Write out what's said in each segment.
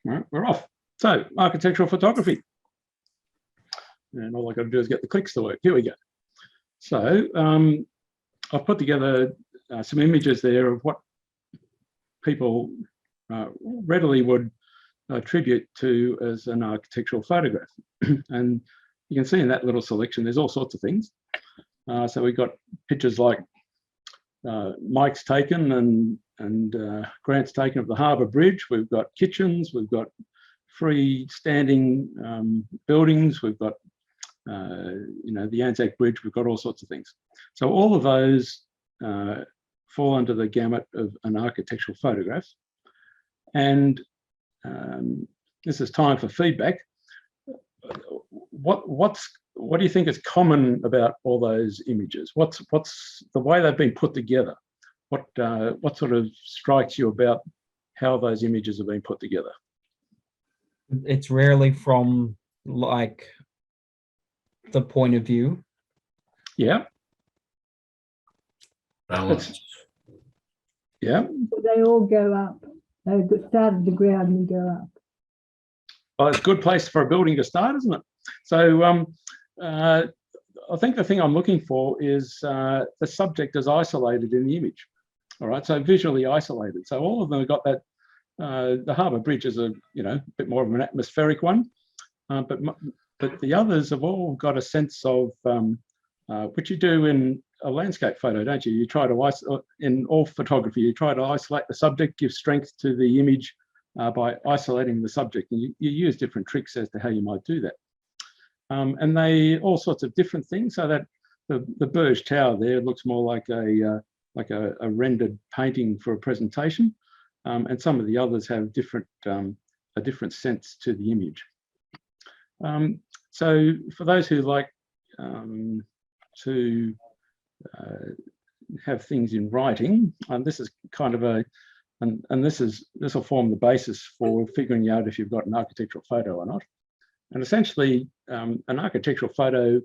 All right, we're off. So, architectural photography. And all I got to do is get the clicks to work. Here we go. So, I've put together some images there of what people readily would attribute to as an architectural photograph. And you can see in that little selection, there's all sorts of things. So we've got pictures like Mike's taken and Grant's taken of the Harbour Bridge. We've got kitchens, we've got freestanding buildings, we've got the Anzac Bridge, we've got all sorts of things. So all of those fall under the gamut of an architectural photograph. And this is time for feedback. What do you think is common about all those images? What's the way they've been put together? What sort of strikes you about how those images have been put together? It's rarely from like the point of view. Yeah. Balance. Yeah. They all go up. They start at the ground and go up. Well, it's a good place for a building to start, isn't it? So I think the thing I'm looking for is the subject is isolated in the image. All right, so visually isolated. So all of them have got that. The Harbour Bridge is a bit more of an atmospheric one, but the others have all got a sense of which you do in a landscape photo, don't you? You try to isolate in all photography. You try to isolate the subject, give strength to the image by isolating the subject, and you use different tricks as to how you might do that. And they all sorts of different things. So that the Burj Tower there looks more like a rendered painting for a presentation, and some of the others have a different sense to the image. So for those who like to have things in writing, this is kind of this will form the basis for figuring out if you've got an architectural photo or not. And essentially, an architectural photo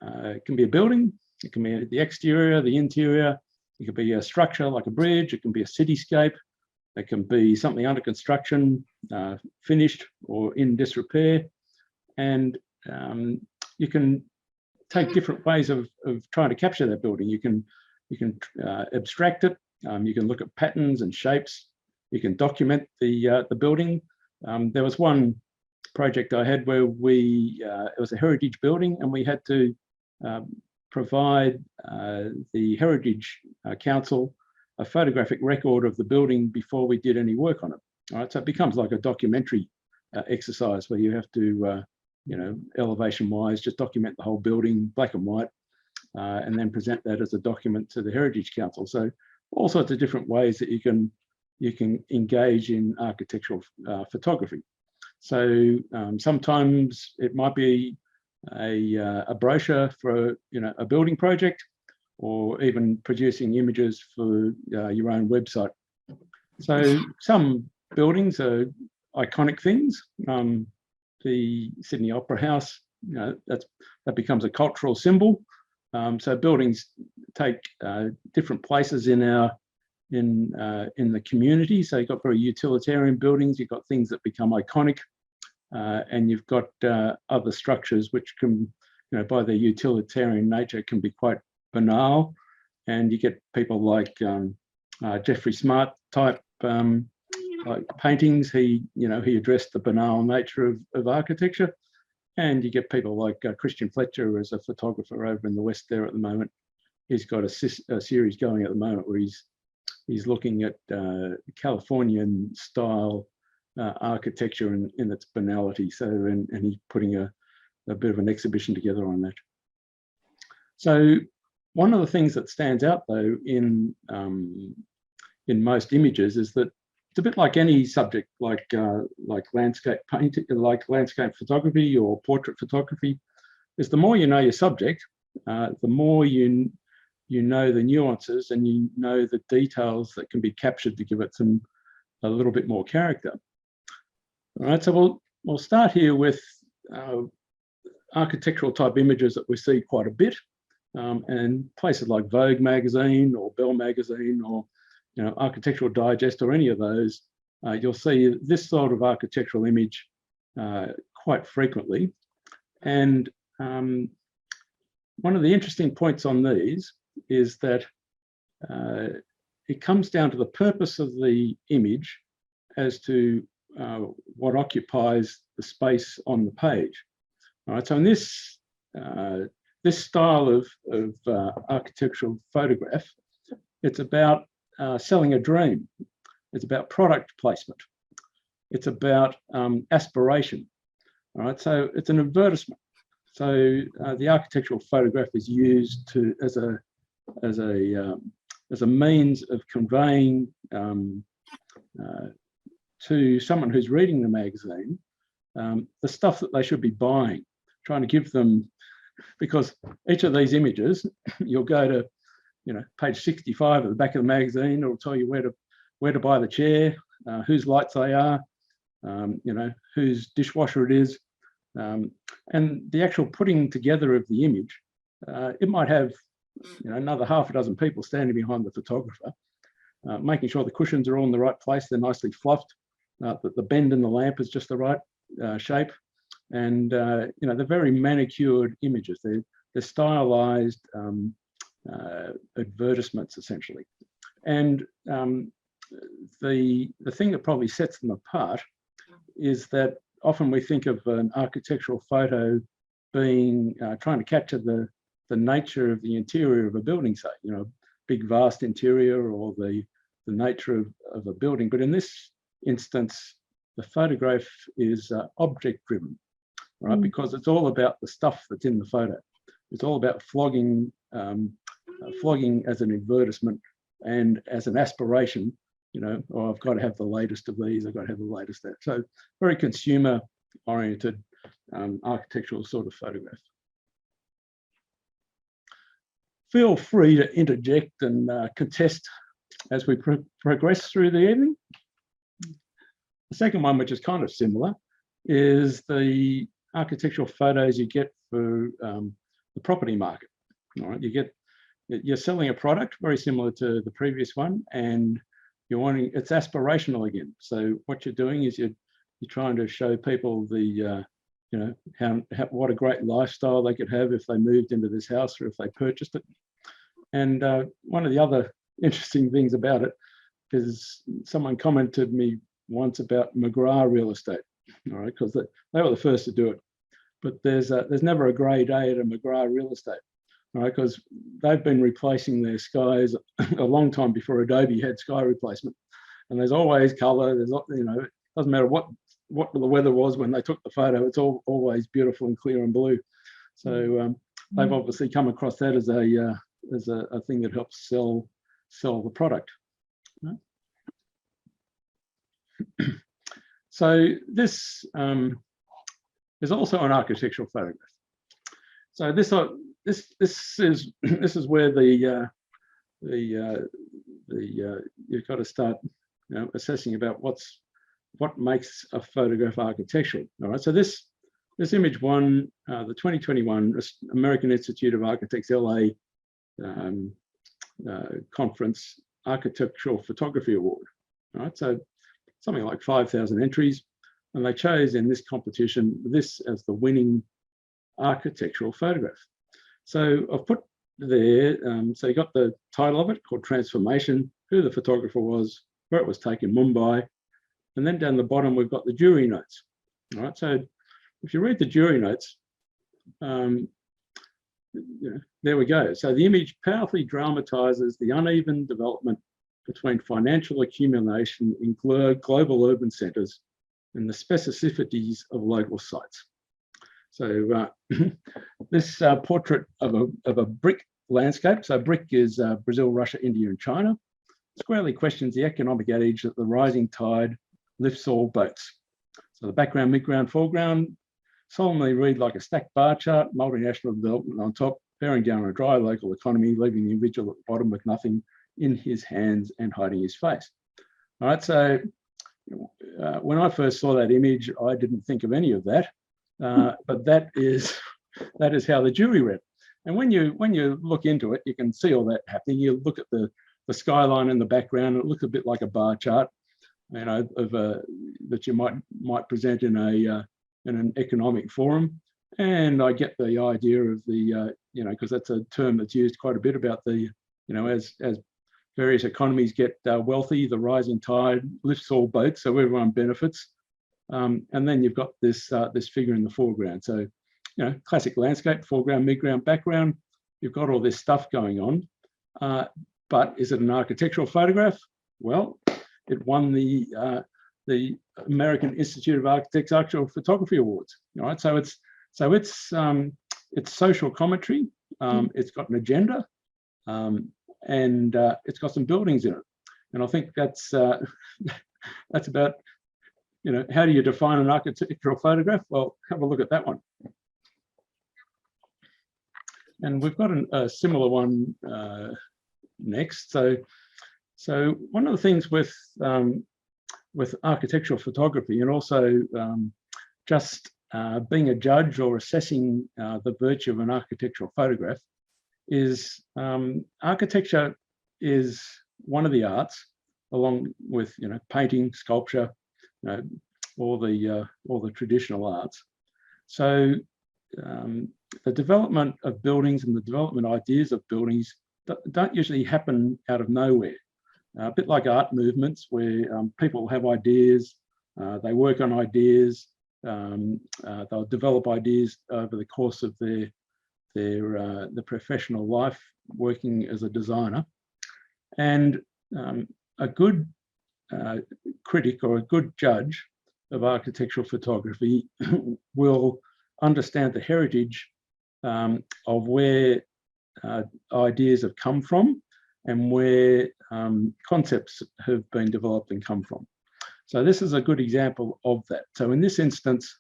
can be a building, it can be the exterior, the interior, it could be a structure like a bridge, it can be a cityscape, it can be something under construction, finished or in disrepair. And you can take different ways of trying to capture that building. You can abstract it. You can look at patterns and shapes. You can document the building. There was one project I had where it was a heritage building, and we had to provide the Heritage Council a photographic record of the building before we did any work on it. All right, so it becomes like a documentary exercise where you have to, elevation-wise, just document the whole building, black and white, and then present that as a document to the Heritage Council. So all sorts of different ways that you can engage in architectural photography. So sometimes it might be a brochure for a building project, or even producing images for your own website. So some buildings are iconic things. The Sydney Opera House, that becomes a cultural symbol. So buildings take different places in the community. So you've got very utilitarian buildings, you've got things that become iconic, and you've got other structures which can, by their utilitarian nature, can be quite banal. And you get people like Jeffrey Smart type like paintings. He addressed the banal nature of architecture. And you get people like Christian Fletcher as a photographer over in the West there at the moment. He's got a series going at the moment where he's looking at Californian style architecture in its banality. So, and he's putting a bit of an exhibition together on that. So one of the things that stands out though in most images is that it's a bit like any subject, like landscape painting, like landscape photography or portrait photography, is the more you know your subject, the more you know the nuances and you know the details that can be captured to give it a little bit more character. All right, so we'll start here with architectural type images that we see quite a bit, and places like Vogue magazine or Bell magazine or Architectural Digest or any of those you'll see this sort of architectural image quite frequently. And one of the interesting points on these is that it comes down to the purpose of the image as to what occupies the space on the page. All right, so in this this style of architectural photograph, it's about selling a dream. It's about product placement. It's about aspiration. All right, so it's an advertisement. So the architectural photograph is used as a means of conveying to someone who's reading the magazine the stuff that they should be buying, trying to give them, because each of these images, you'll go to, page 65 at the back of the magazine. It'll tell you where to buy the chair, whose lights they are, whose dishwasher it is, and the actual putting together of the image. It might have another half a dozen people standing behind the photographer, making sure the cushions are all in the right place, they're nicely fluffed, that the bend in the lamp is just the right shape, and they're very manicured images. They're stylized advertisements essentially. And the thing that probably sets them apart is that often we think of an architectural photo being trying to capture the nature of the interior of a building, say, big vast interior, or the nature of a building. But in this instance, the photograph is object driven, right? Because it's all about the stuff that's in the photo. It's all about flogging as an advertisement and as an aspiration. Oh, I've got to have the latest of these, I've got to have the latest of that. So very consumer oriented architectural sort of photograph. Feel free to interject and contest as we progress through the evening. The second one, which is kind of similar, is the architectural photos you get for the property market. All right, you're selling a product very similar to the previous one, and it's aspirational again. So what you're doing is you're trying to show people the what a great lifestyle they could have if they moved into this house or if they purchased it. And one of the other interesting things about it is someone commented me once about McGrath Real Estate, all right, because they were the first to do it. But there's never a grey day at a McGrath Real Estate, all right, because they've been replacing their skies a long time before Adobe had sky replacement, and there's always colour. There's it doesn't matter what the weather was when they took the photo. It's always beautiful and clear and blue. So they've obviously come across that as a thing that helps sell the product. Right? So this is also an architectural photograph. So this is where you've got to start assessing about what makes a photograph architectural. All right. So this image won the 2021 American Institute of Architects LA conference Architectural Photography Award. All right. So something like 5,000 entries, and they chose in this competition this as the winning architectural photograph. So I've put there, so you got the title of it called Transformation, who the photographer was, where it was taken, Mumbai, and then down the bottom we've got the jury notes. All right, so if you read the jury notes, there we go. So the image powerfully dramatizes the uneven development between financial accumulation in global urban centres and the specificities of local sites. So this portrait of a brick landscape. So brick is Brazil, Russia, India, and China. Squarely questions the economic adage that the rising tide lifts all boats. So the background, midground, foreground solemnly read like a stacked bar chart, multinational development on top, bearing down on a dry local economy, leaving the individual at the bottom with nothing in his hands and hiding his face. All right, so when I first saw that image, I didn't think of any of that, but that is how the jury read. And when you look into it, you can see all that happening. You look at the skyline in the background, it looks a bit like a bar chart. you know, that you might present in an economic forum. And I get the idea of the, you know, because that's a term that's used quite a bit about the, you know, as various economies get wealthy, the rising tide lifts all boats, so everyone benefits. And then you've got this figure in the foreground. So, you know, classic landscape, foreground, midground, background. You've got all this stuff going on. But is it an architectural photograph? Well, it won the American Institute of Architects Architectural Photography Awards. All right, so it's social commentary. It's got an agenda, and it's got some buildings in it. And I think that's about, you know, how do you define an architectural photograph? Well, have a look at that one. And we've got a similar one next. So one of the things with architectural photography, and also just being a judge or assessing the virtue of an architectural photograph, is architecture is one of the arts, along with, you know, painting, sculpture, you know, all the traditional arts. So the development of buildings and the development ideas of buildings don't usually happen out of nowhere. A bit like art movements, where people have ideas, they work on ideas, they'll develop ideas over the course of their professional life working as a designer. And a good critic or a good judge of architectural photography will understand the heritage of where ideas have come from and where concepts have been developed and come from. So this is a good example of that. So in this instance,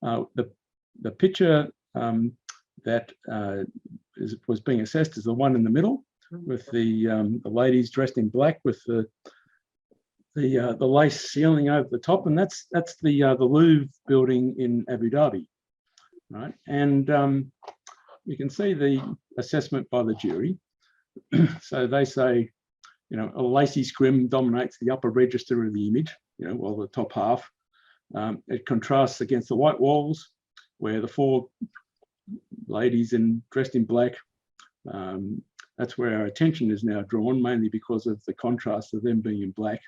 the picture that was being assessed is the one in the middle, with the ladies dressed in black with the lace ceiling over the top, and that's the Louvre building in Abu Dhabi, right? And you can see the assessment by the jury. So they say, you know, a lacy scrim dominates the upper register of the image, you know, well, the top half. It contrasts against the white walls, where the four ladies dressed in black, that's where our attention is now drawn, mainly because of the contrast of them being in black.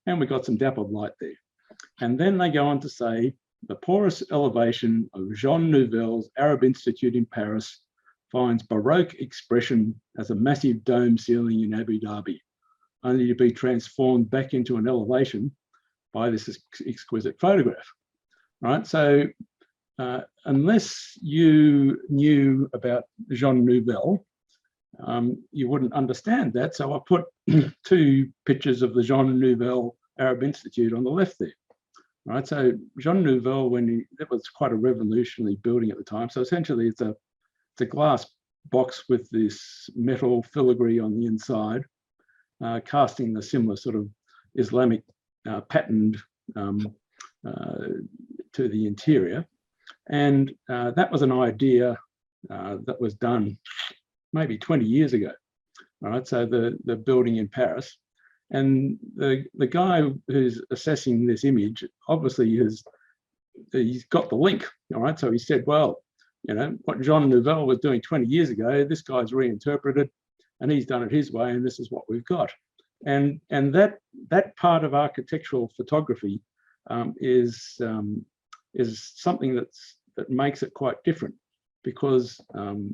And we got some dappled light there. And then they go on to say, the porous elevation of Jean Nouvel's Arab Institute in Paris finds Baroque expression as a massive dome ceiling in Abu Dhabi, only to be transformed back into an elevation by this exquisite photograph, right? So unless you knew about Jean Nouvel, you wouldn't understand that. So I put two pictures of the Jean Nouvel Arab Institute on the left there, right? So Jean Nouvel, that was quite a revolutionary building at the time. So essentially it's a glass box with this metal filigree on the inside, casting a similar sort of Islamic patterned to the interior. And that was an idea that was done maybe 20 years ago. All right, so the building in Paris, and the guy who's assessing this image obviously he's got the link. All right, so he said, well, you know, what Jean Nouvel was doing 20 years ago, this guy's reinterpreted, and he's done it his way, and this is what we've got. And that part of architectural photography is something that makes it quite different, because the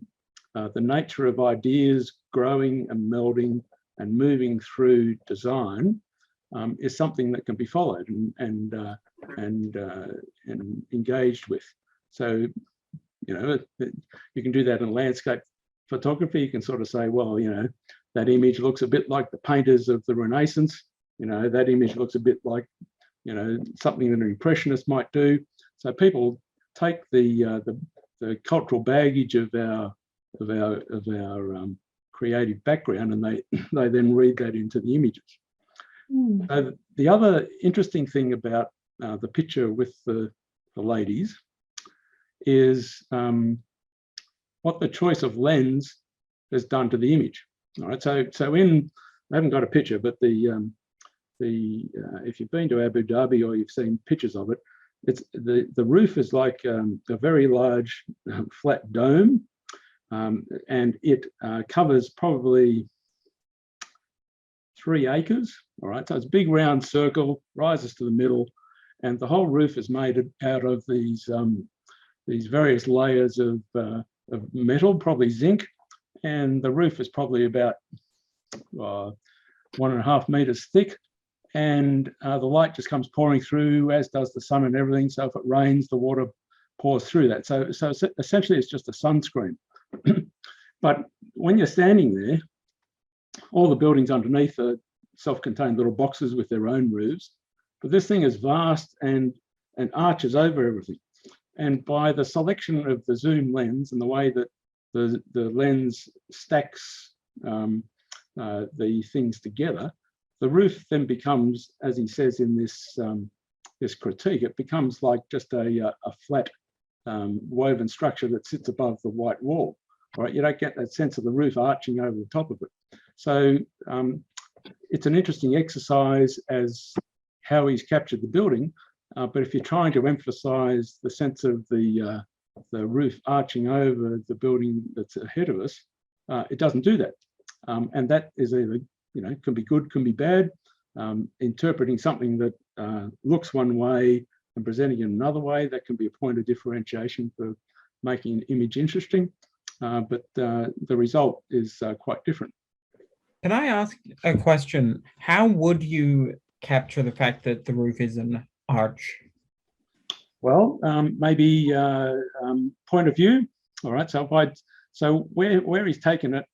nature of ideas growing and melding and moving through design is something that can be followed and engaged with. So, you know, you can do that in landscape photography. You can sort of say, well, you know, that image looks a bit like the painters of the Renaissance. You know, that image looks a bit like, you know, something that an impressionist might do. So people take the cultural baggage of our creative background, and they then read that into the images. So the other interesting thing about the picture with the ladies is what the choice of lens has done to the image. All right, so I haven't got a picture, but the if you've been to Abu Dhabi or you've seen pictures of it, it's the roof is like a very large flat dome, and it covers probably 3 acres. All right, so it's a big round circle, rises to the middle, and the whole roof is made out of these various layers of metal, probably zinc, and the roof is probably about 1.5 meters thick, and the light just comes pouring through, as does the sun and everything. So if it rains, the water pours through that. So essentially, it's just a sunscreen. But when you're standing there, all the buildings underneath are self-contained little boxes with their own roofs. But this thing is vast and arches over everything. And by the selection of the zoom lens and the way that the lens stacks the things together, the roof then becomes, as he says in this this critique, it becomes like just a flat woven structure that sits above the white wall. All right, you don't get that sense of the roof arching over the top of it. So it's an interesting exercise as how he's captured the building. But if you're trying to emphasize the sense of the roof arching over the building that's ahead of us, it doesn't do that. And that is either, can be good, can be bad. Interpreting something that looks one way and presenting it another way, that can be a point of differentiation for making an image interesting. But the result is quite different. Can I ask a question? How would you capture the fact that the roof is an arch? Well, maybe point of view. All right. So where he's taken it,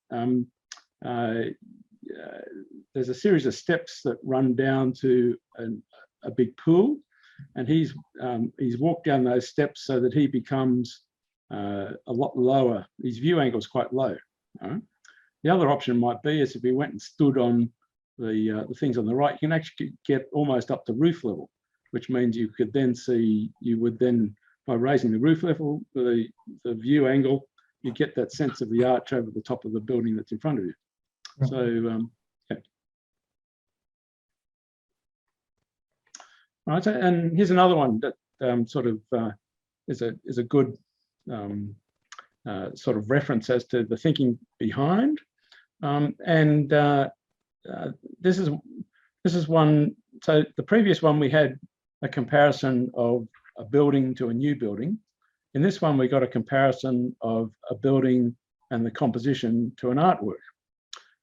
there's a series of steps that run down to a big pool, and he's walked down those steps so that he becomes a lot lower. His view angle is quite low. All right? The other option might be is if he went and stood on the things on the right, you can actually get almost up to roof level, which means you could then see, by raising the roof level, the view angle, you get that sense of the arch over the top of the building that's in front of you. Right. So, yeah. All right, so, and here's another one that sort of is a good sort of reference as to the thinking behind. This is one. So the previous one we had a comparison of a building to a new building. In this one, we got a comparison of a building and the composition to an artwork.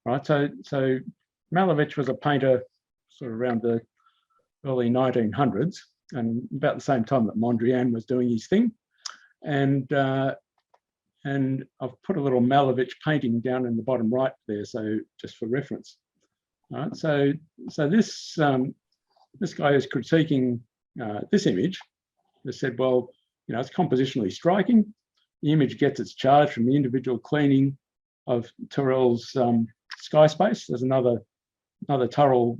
Right. So Malevich was a painter sort of around the early 1900s, and about the same time that Mondrian was doing his thing. And I've put a little Malevich painting down in the bottom right there, so just for reference. All right, so this guy is critiquing this image. They said, well, it's compositionally striking. The image gets its charge from the individual cleaning of Turrell's sky space. There's another Turrell.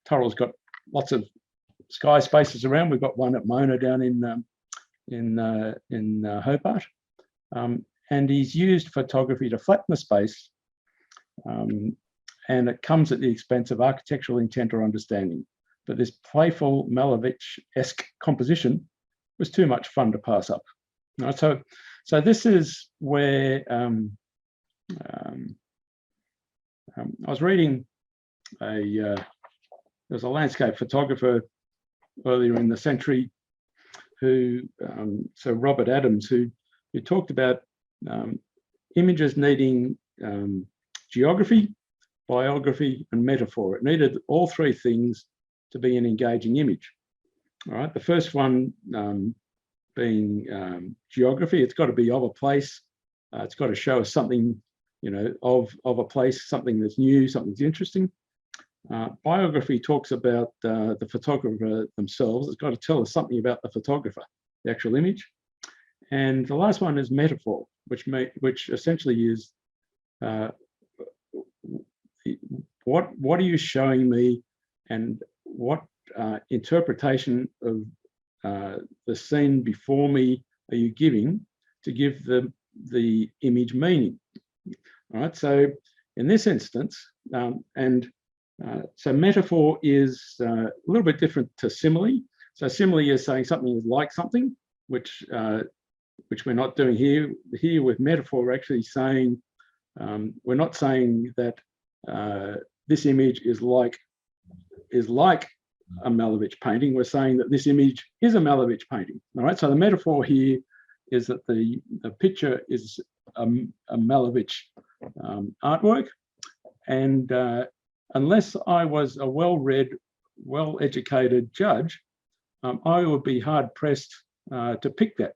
Turrell's got lots of sky spaces around. We've got one at Mona down in Hobart. And he's used photography to flatten the space, and it comes at the expense of architectural intent or understanding. But this playful Malevich-esque composition was too much fun to pass up. Right, so this is where I was reading there's a landscape photographer earlier in the century who, so Robert Adams, who talked about images needing geography, biography, and metaphor. It needed all three things to be an engaging image. All right, the first one being geography. It's got to be of a place. It's got to show us something, of a place, something that's new, something that's interesting. Biography talks about the photographer themselves. It's got to tell us something about the photographer, the actual image. And the last one is metaphor, which essentially is what are you showing me, and what interpretation of the scene before me are you giving to give the image meaning? All right. So in this instance, and So metaphor is a little bit different to simile. So simile is saying something is like something, which we're not doing here. Here with metaphor, we're actually saying, we're not saying that this image is like a Malevich painting. We're saying that this image is a Malevich painting. All right. So the metaphor here is that the picture is a Malevich artwork, and unless I was a well-read, well-educated judge, I would be hard-pressed to pick that.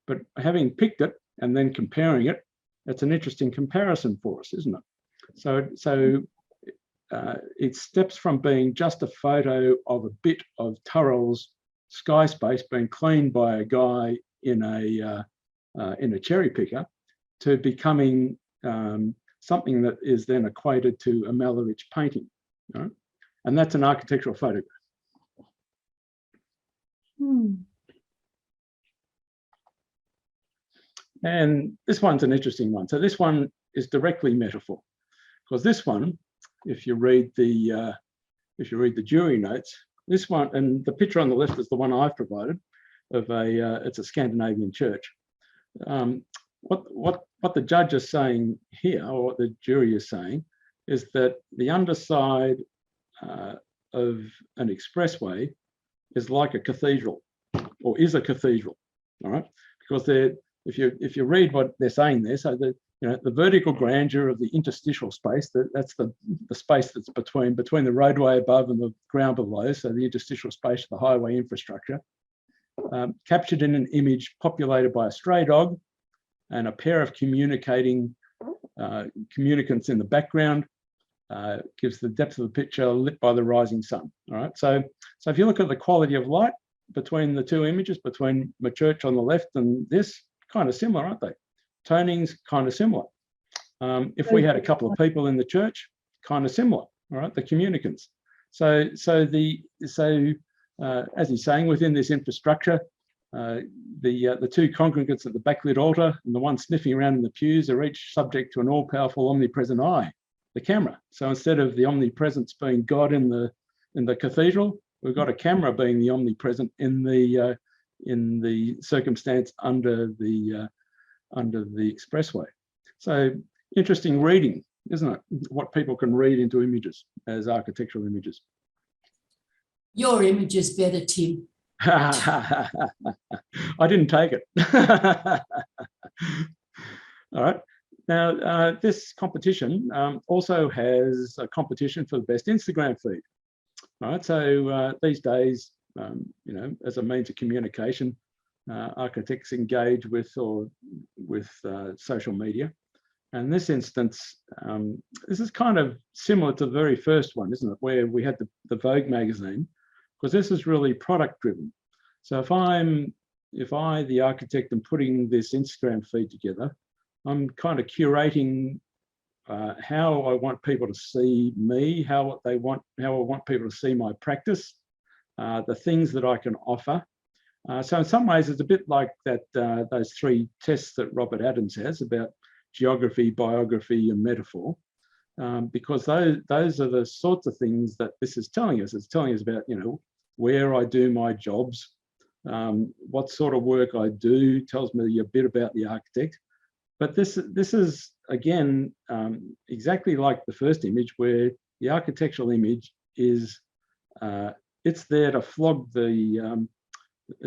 But having picked it and then comparing it, that's an interesting comparison for us, isn't it? So it steps from being just a photo of a bit of Turrell's sky space being cleaned by a guy in a cherry picker to becoming something that is then equated to a Malevich painting, you know? And that's an architectural photograph. And this one's an interesting one. So this one is directly metaphor, because this one, if you read the jury notes, this one, and the picture on the left is the one I've provided of it's a Scandinavian church. What the judge is saying here, or what the jury is saying, is that the underside of an expressway is like a cathedral, or is a cathedral. All right, because if you read what they're saying there, so the vertical grandeur of the interstitial space, that's the space that's between the roadway above and the ground below, so the interstitial space of the highway infrastructure, captured in an image populated by a stray dog and a pair of communicants in the background, gives the depth of the picture lit by the rising sun. All right, so if you look at the quality of light between the two images, between my church on the left and this, kind of similar, aren't they? Toning's kind of similar. If we had a couple of people in the church, kind of similar. All right, the communicants. So as he's saying, within this infrastructure, the two congregants at the backlit altar and the one sniffing around in the pews are each subject to an all-powerful, omnipresent eye, the camera. So instead of the omnipresence being God in the cathedral, we've got a camera being the omnipresent in the circumstance under the expressway. So interesting reading, isn't it? What people can read into images as architectural images. Your image is better, Tim. I didn't take it. All right. Now, this competition also has a competition for the best Instagram feed. All right. So these days, as a means of communication, architects engage with social media. And in this instance, this is kind of similar to the very first one, isn't it? Where we had the Vogue magazine, because this is really product driven. So if I, the architect, am putting this Instagram feed together, I'm kind of curating how I want people to see me, how I want people to see my practice, the things that I can offer. So in some ways, it's a bit like that those three tests that Robert Adams has about geography, biography, and metaphor, because those are the sorts of things that this is telling us. It's telling us about where I do my jobs, what sort of work I do, tells me a bit about the architect. But this is again exactly like the first image, where the architectural image is it's there to flog the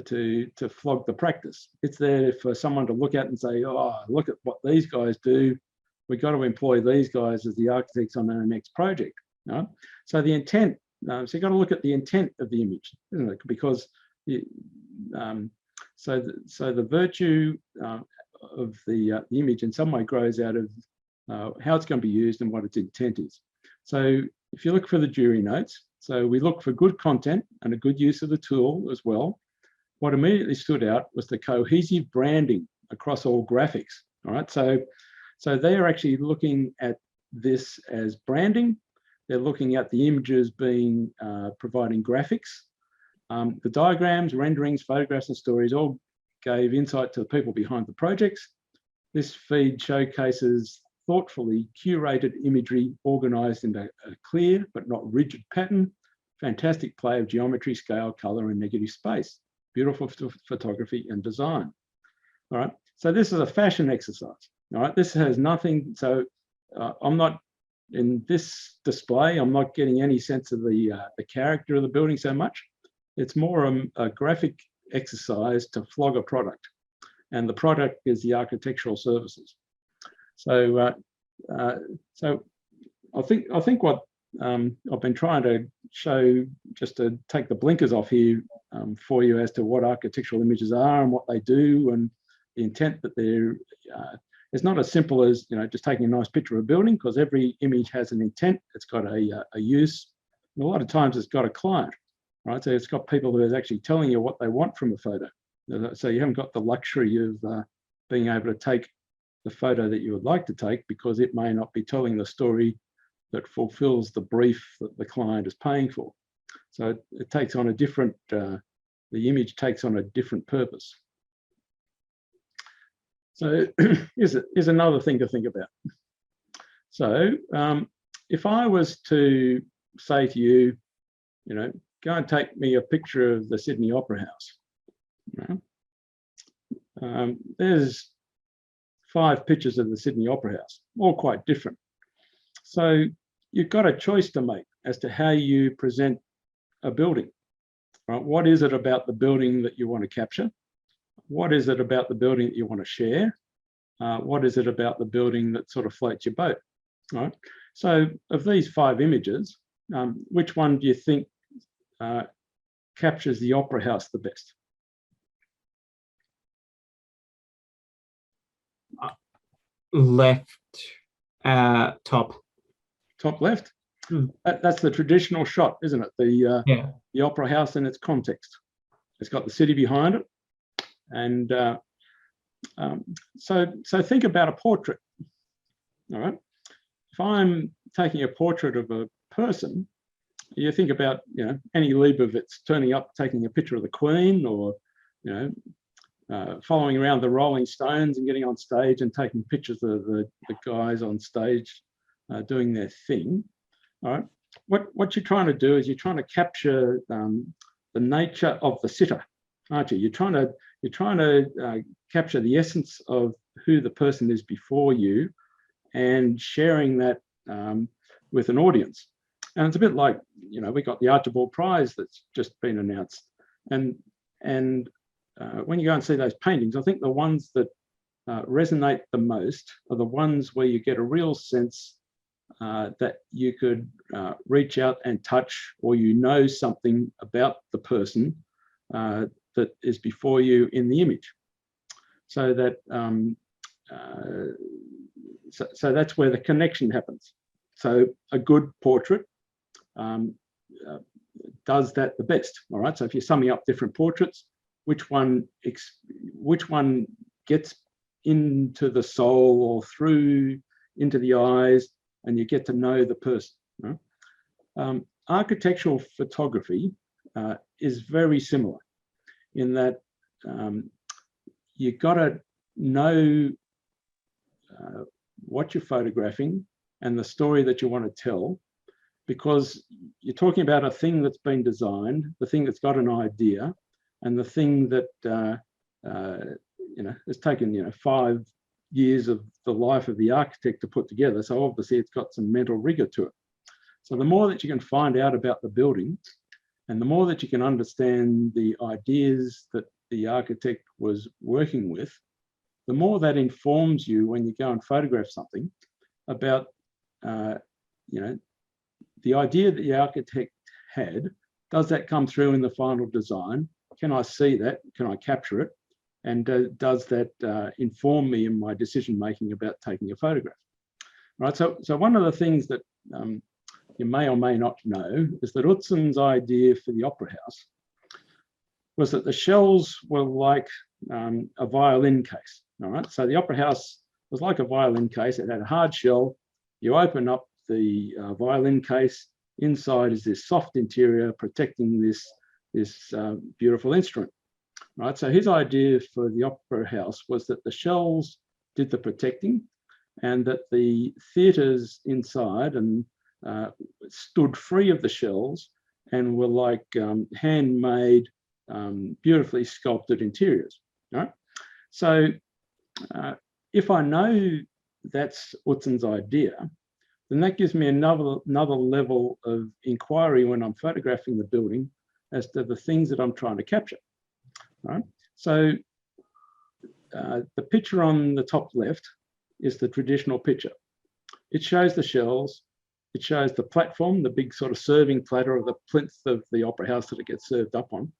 to flog the practice. It's there for someone to look at and say, oh, look at what these guys do. We've got to employ these guys as the architects on our next project. No? So the intent, so you've got to look at the intent of the image, isn't it? Because so the virtue of the image in some way grows out of how it's going to be used and what its intent is. So if you look for the jury notes, so we look for good content and a good use of the tool as well. What immediately stood out was the cohesive branding across all graphics. All right, so they're actually looking at this as branding. They're looking at the images being providing graphics. The diagrams, renderings, photographs, and stories all gave insight to the people behind the projects. This feed showcases thoughtfully curated imagery organized into a clear but not rigid pattern. Fantastic play of geometry, scale, color, and negative space. Beautiful photography and design. All right, so this is a fashion exercise. All right, this has nothing, so I'm not, in this display, I'm not getting any sense of the character of the building so much. It's more a graphic exercise to flog a product, and the product is the architectural services. So, so I think what I've been trying to show, just to take the blinkers off here for you as to what architectural images are and what they do, and the intent that they're. It's not as simple as, you know, just taking a nice picture of a building, because every image has an intent. It's got a use. And a lot of times it's got a client, right? So it's got people who are actually telling you what they want from a photo. So you haven't got the luxury of being able to take the photo that you would like to take, because it may not be telling the story that fulfills the brief that the client is paying for. So it takes on a different, the image takes on a different purpose. So here's another thing to think about. So if I was to say to you, you know, go and take me a picture of the Sydney Opera House. You know, there's 5 pictures of the Sydney Opera House, all quite different. So you've got a choice to make as to how you present a building. Right? What is it about the building that you want to capture? What is it about the building that you want to share? What is it about the building that sort of floats your boat? All right. So of these 5 images, which one do you think captures the Opera House the best? Left, top. Top left? Hmm. That's the traditional shot, isn't it? The Opera House in its context. It's got the city behind it. And so think about a portrait. All right. If I'm taking a portrait of a person, you think about, you know, Annie Leibovitz turning up, taking a picture of the Queen, or, you know, following around the Rolling Stones and getting on stage and taking pictures of the guys on stage doing their thing. All right. What you're trying to do is you're trying to capture the nature of the sitter, aren't you? You're trying to capture the essence of who the person is before you, and sharing that with an audience. And it's a bit like, you know, we got the Archibald Prize that's just been announced, and when you go and see those paintings, I think the ones that resonate the most are the ones where you get a real sense that you could reach out and touch, or you know something about the person that is before you in the image. So that so that's where the connection happens. So a good portrait does that the best. All right. So if you're summing up different portraits, which one gets into the soul or through into the eyes, and you get to know the person. Right? Architectural photography is very similar in that you've got to know what you're photographing and the story that you want to tell, because you're talking about a thing that's been designed, the thing that's got an idea, and the thing that you know, has taken, you know, 5 years of the life of the architect to put together. So obviously it's got some mental rigor to it. So the more that you can find out about the building, and the more that you can understand the ideas that the architect was working with, the more that informs you when you go and photograph something about, you know, the idea that the architect had. Does that come through in the final design? Can I see that? Can I capture it? And does that inform me in my decision-making about taking a photograph? Right. So one of the things that you may or may not know is that Utsen's idea for the Opera House was that the shells were like a violin case. All right. So the Opera House was like a violin case. It had a hard shell. You open up the violin case. Inside is this soft interior protecting this beautiful instrument. Right. So his idea for the Opera House was that the shells did the protecting, and that the theatres inside and stood free of the shells and were like handmade, beautifully sculpted interiors. Right? So if I know that's Utzin's idea, then that gives me another level of inquiry when I'm photographing the building as to the things that I'm trying to capture. Right? So the picture on the top left is the traditional picture. It shows the shells, it shows the platform, the big sort of serving platter of the plinth of the opera house that it gets served up on,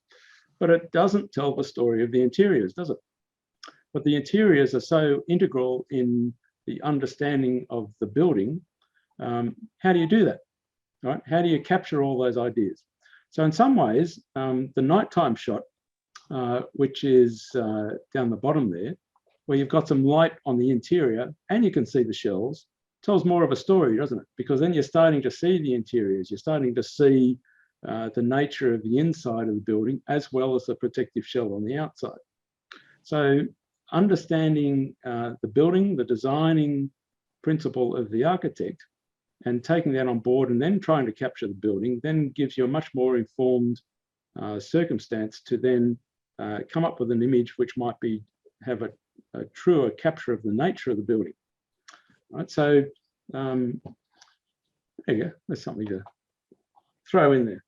but it doesn't tell the story of the interiors, does it? But the interiors are so integral in the understanding of the building. How do you do that? Right? How do you capture all those ideas? So in some ways, the nighttime shot, which is down the bottom there, where you've got some light on the interior and you can see the shells, tells more of a story, doesn't it? Because then you're starting to see the interiors, you're starting to see the nature of the inside of the building as well as the protective shell on the outside. So understanding the building, the designing principle of the architect, and taking that on board and then trying to capture the building then gives you a much more informed circumstance to then come up with an image which might have a truer capture of the nature of the building. Right, so there you go. There's something to throw in there.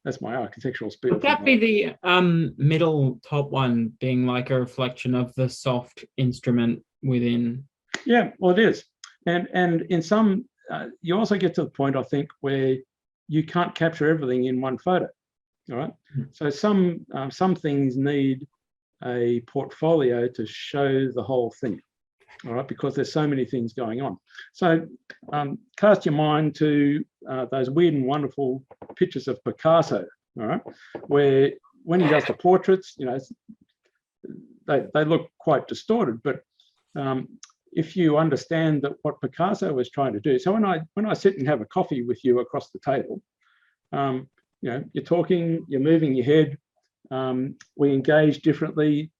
That's my architectural spiel. Would that be the middle top one being like a reflection of the soft instrument within? Yeah, well, it is, and in some you also get to the point, I think, where you can't capture everything in one photo. All right, so some things need a portfolio to show the whole thing. All right, because there's so many things going on. So cast your mind to those weird and wonderful pictures of Picasso. All right, where when he does the portraits, you know, they look quite distorted, but if you understand that what Picasso was trying to do. So when I sit and have a coffee with you across the table, you know, you're talking, you're moving your head, we engage differently.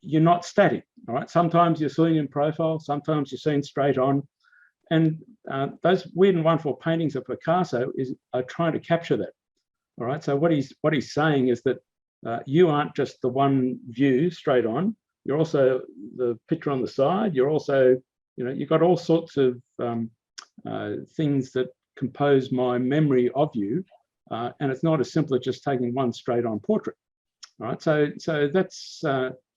You're not static, all right? Sometimes you're seen in profile, sometimes you're seen straight on. And those weird and wonderful paintings of Picasso are trying to capture that, all right? So what he's saying is that you aren't just the one view straight on, you're also the picture on the side, you're also, you know, you've got all sorts of things that compose my memory of you, and it's not as simple as just taking one straight on portrait, all right? So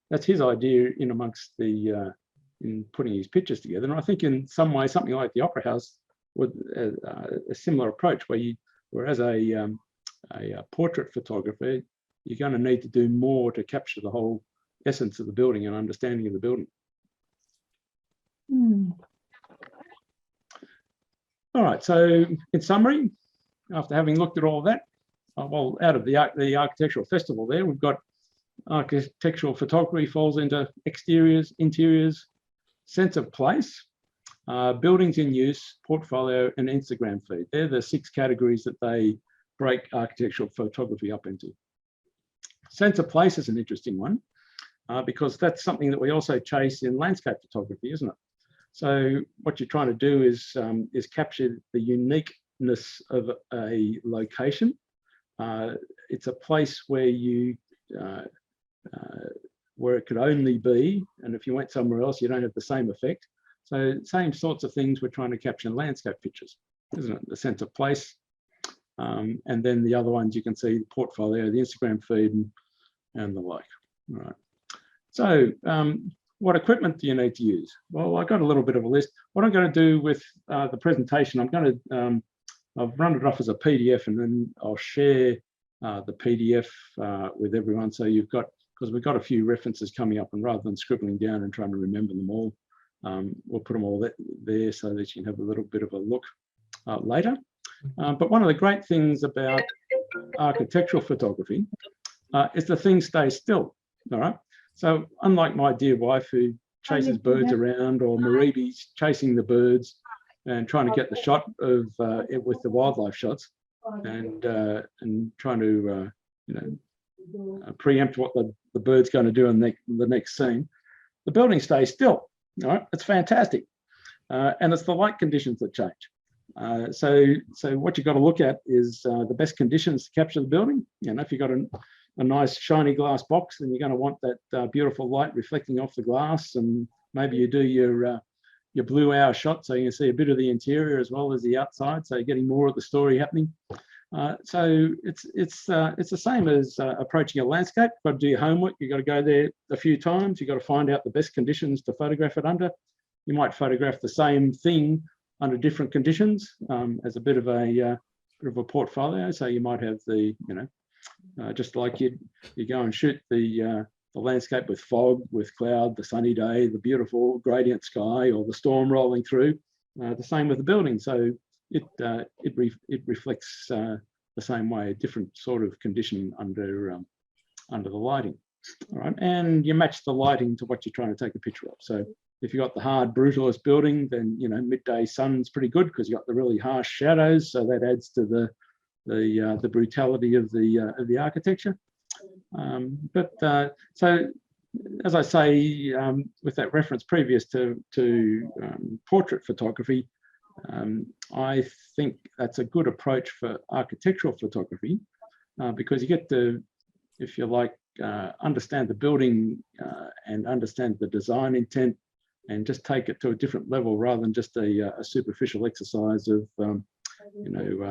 that's his idea in amongst the in putting his pictures together. And I think in some way, something like the Opera House with a similar approach, whereas a portrait photographer, you're going to need to do more to capture the whole essence of the building and understanding of the building. All right. So in summary, after having looked at all of that, well, out of the architectural festival there, we've got architectural photography falls into exteriors, interiors, sense of place, buildings in use, portfolio, and Instagram feed. They're the 6 categories that they break architectural photography up into. Sense of place is an interesting one because that's something that we also chase in landscape photography, isn't it? So what you're trying to do is capture the uniqueness of a location. It's a place where you where it could only be, and if you went somewhere else, you don't have the same effect. So same sorts of things we're trying to capture in landscape pictures, isn't it? The sense of place, and then the other ones you can see the portfolio, the Instagram feed, and the like. All right. So what equipment do you need to use? Well, I got a little bit of a list. What I'm going to do with the presentation, I'm going to I've run it off as a PDF, and then I'll share the PDF with everyone. So you've got, because we've got a few references coming up, and rather than scribbling down and trying to remember them all, we'll put them all there so that you can have a little bit of a look later. But one of the great things about architectural photography is the thing stays still, all right? So unlike my dear wife who chases birds around, or Maribi's chasing the birds and trying to get the shot of it with the wildlife shots, and trying to you know, preempt what the bird's going to do in the next scene, the building stays still. All right, it's fantastic. And it's the light conditions that change. So what you've got to look at is the best conditions to capture the building. You know, if you've got a nice shiny glass box, then you're going to want that beautiful light reflecting off the glass, and maybe you do your blue hour shot so you can see a bit of the interior as well as the outside, so you're getting more of the story happening. So it's the same as approaching a landscape. You've got to do your homework. You've got to go there a few times. You've got to find out the best conditions to photograph it under. You might photograph the same thing under different conditions as a bit of a portfolio. So you might have the, just like you go and shoot the landscape with fog, with cloud, the sunny day, the beautiful gradient sky, or the storm rolling through. The same with the building. So it reflects the same way, a different sort of condition under the lighting. All right, and you match the lighting to what you're trying to take a picture of. So if you've got the hard brutalist building, then midday sun's pretty good because you've got the really harsh shadows, so that adds to the brutality of the architecture. So as I say, with that reference previous to portrait photography, I think that's a good approach for architectural photography because you get to, if you like, understand the building and understand the design intent, and just take it to a different level rather than just a superficial exercise of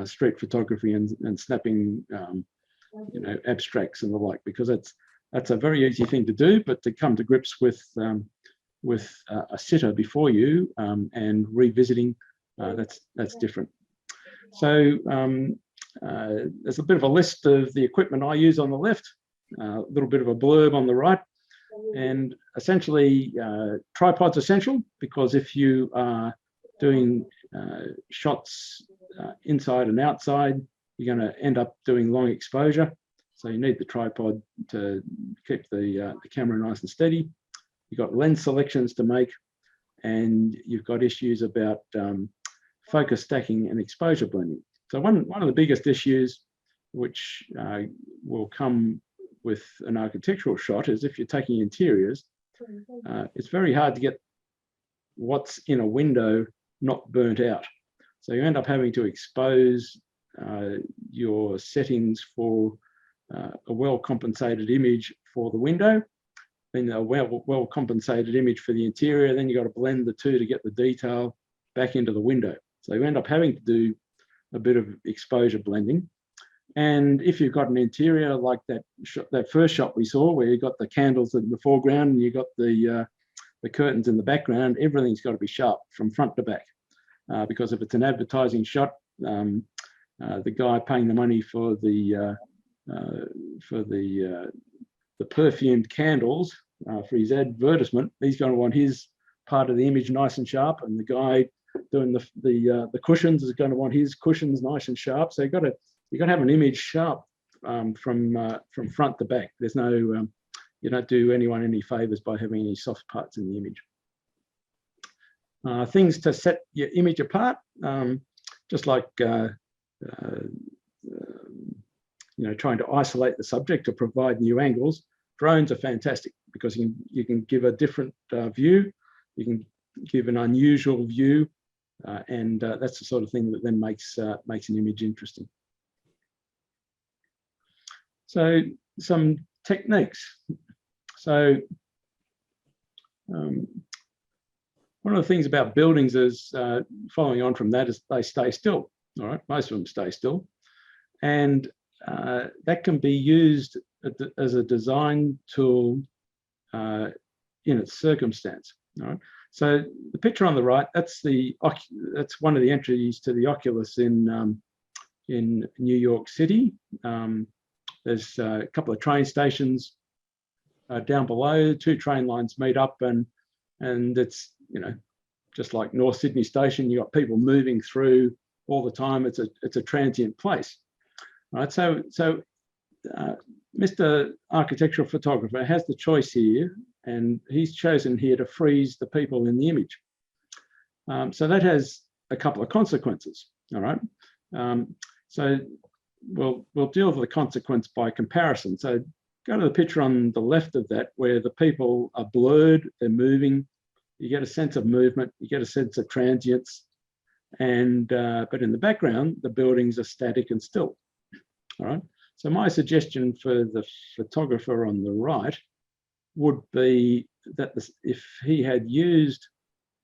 street photography and snapping abstracts and the like, because that's a very easy thing to do, but to come to grips with a sitter before you and revisiting, that's different. So there's a bit of a list of the equipment I use on the left, a little bit of a blurb on the right. And essentially, tripod's essential because if you are doing shots inside and outside, you're going to end up doing long exposure. So you need the tripod to keep the camera nice and steady. You've got lens selections to make, and you've got issues about focus stacking and exposure blending. So one of the biggest issues which will come with an architectural shot is if you're taking interiors, it's very hard to get what's in a window not burnt out. So you end up having to expose your settings for a well-compensated image for the window, then a well-compensated image for the interior, then you've got to blend the two to get the detail back into the window. So you end up having to do a bit of exposure blending. And if you've got an interior like that first shot we saw, where you've got the candles in the foreground and you've got the curtains in the background, everything's got to be sharp from front to back. Because if it's an advertising shot, the guy paying the money for the perfumed candles for his advertisement, he's going to want his part of the image nice and sharp, and the guy doing the cushions is going to want his cushions nice and sharp. So you've got to have an image sharp from front to back. There's no, you don't do anyone any favors by having any soft parts in the image. Things to set your image apart, just like trying to isolate the subject to provide new angles. Drones are fantastic because you can give a different view, you can give an unusual view, and that's the sort of thing that then makes an image interesting. So some techniques. So one of the things about buildings is, following on from that, is they stay still. All right, most of them stay still, and that can be used as a design tool in its circumstance. All right. So the picture on the right, that's one of the entries to the Oculus in New York City. There's a couple of train stations down below. Two train lines meet up, and it's just like North Sydney Station. You got people moving through all the time. It's a transient place, right? So Mr. Architectural Photographer has the choice here, and he's chosen here to freeze the people in the image. So that has a couple of consequences. All right. So we'll deal with the consequence by comparison. So go to the picture on the left of that, where the people are blurred, they're moving, you get a sense of movement, you get a sense of transience, and but in the background, the buildings are static and still. All right. So my suggestion for the photographer on the right would be that if he had used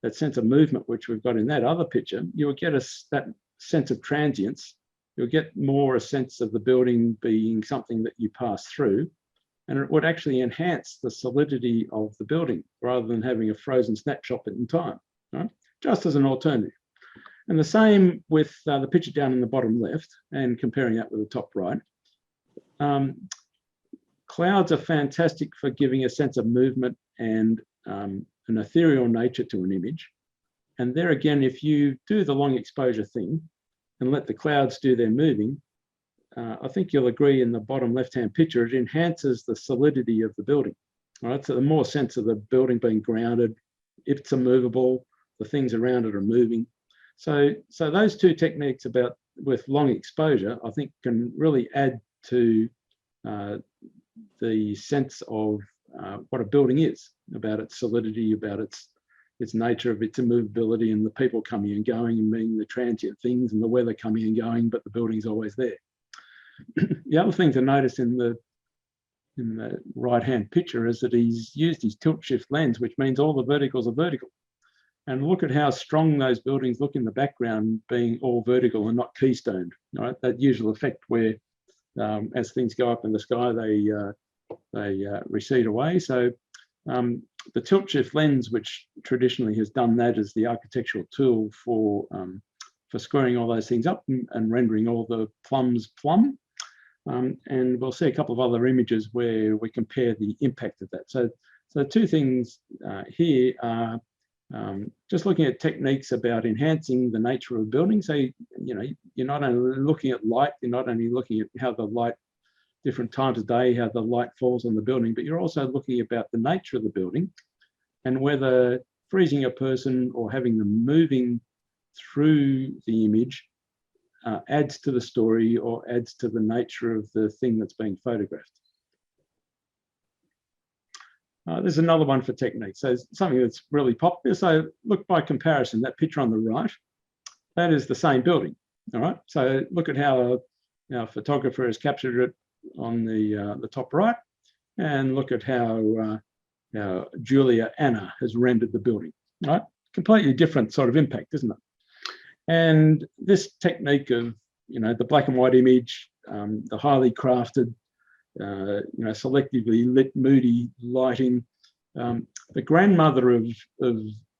that sense of movement, which we've got in that other picture, you would get that sense of transience. You'll get more a sense of the building being something that you pass through, and it would actually enhance the solidity of the building rather than having a frozen snapshot in time, right? Just as an alternative. And the same with the picture down in the bottom left, and comparing that with the top right. Clouds are fantastic for giving a sense of movement and an ethereal nature to an image. And there again, if you do the long exposure thing and let the clouds do their moving, I think you'll agree in the bottom left-hand picture, it enhances the solidity of the building. All right, so the more sense of the building being grounded, if it's immovable, the things around it are moving. So those two techniques with long exposure, I think can really add to the sense of what a building is, about its solidity, about its nature of its immovability, and the people coming and going and being the transient things, and the weather coming and going, but the building's always there. The other thing to notice in the right-hand picture is that he's used his tilt shift lens, which means all the verticals are vertical. And look at how strong those buildings look in the background, being all vertical and not keystoned. Right? That usual effect where as things go up in the sky, they recede away. So the tilt shift lens, which traditionally has done that as the architectural tool for squaring all those things up and rendering all the plums plumb. And we'll see a couple of other images where we compare the impact of that. So two things here are just looking at techniques about enhancing the nature of a building. So, you're not only looking at light, you're not only looking at how the light, different times of day, how the light falls on the building, but you're also looking about the nature of the building and whether freezing a person or having them moving through the image adds to the story or adds to the nature of the thing that's being photographed. There's another one for technique. So something that's really popular. So look, by comparison, that picture on the right, that is the same building. All right. So look at how our photographer has captured it on the top right, and look at how Julia Anna has rendered the building. Right. Completely different sort of impact, isn't it? And this technique of the black and white image, the highly crafted, selectively lit, moody lighting. The grandmother of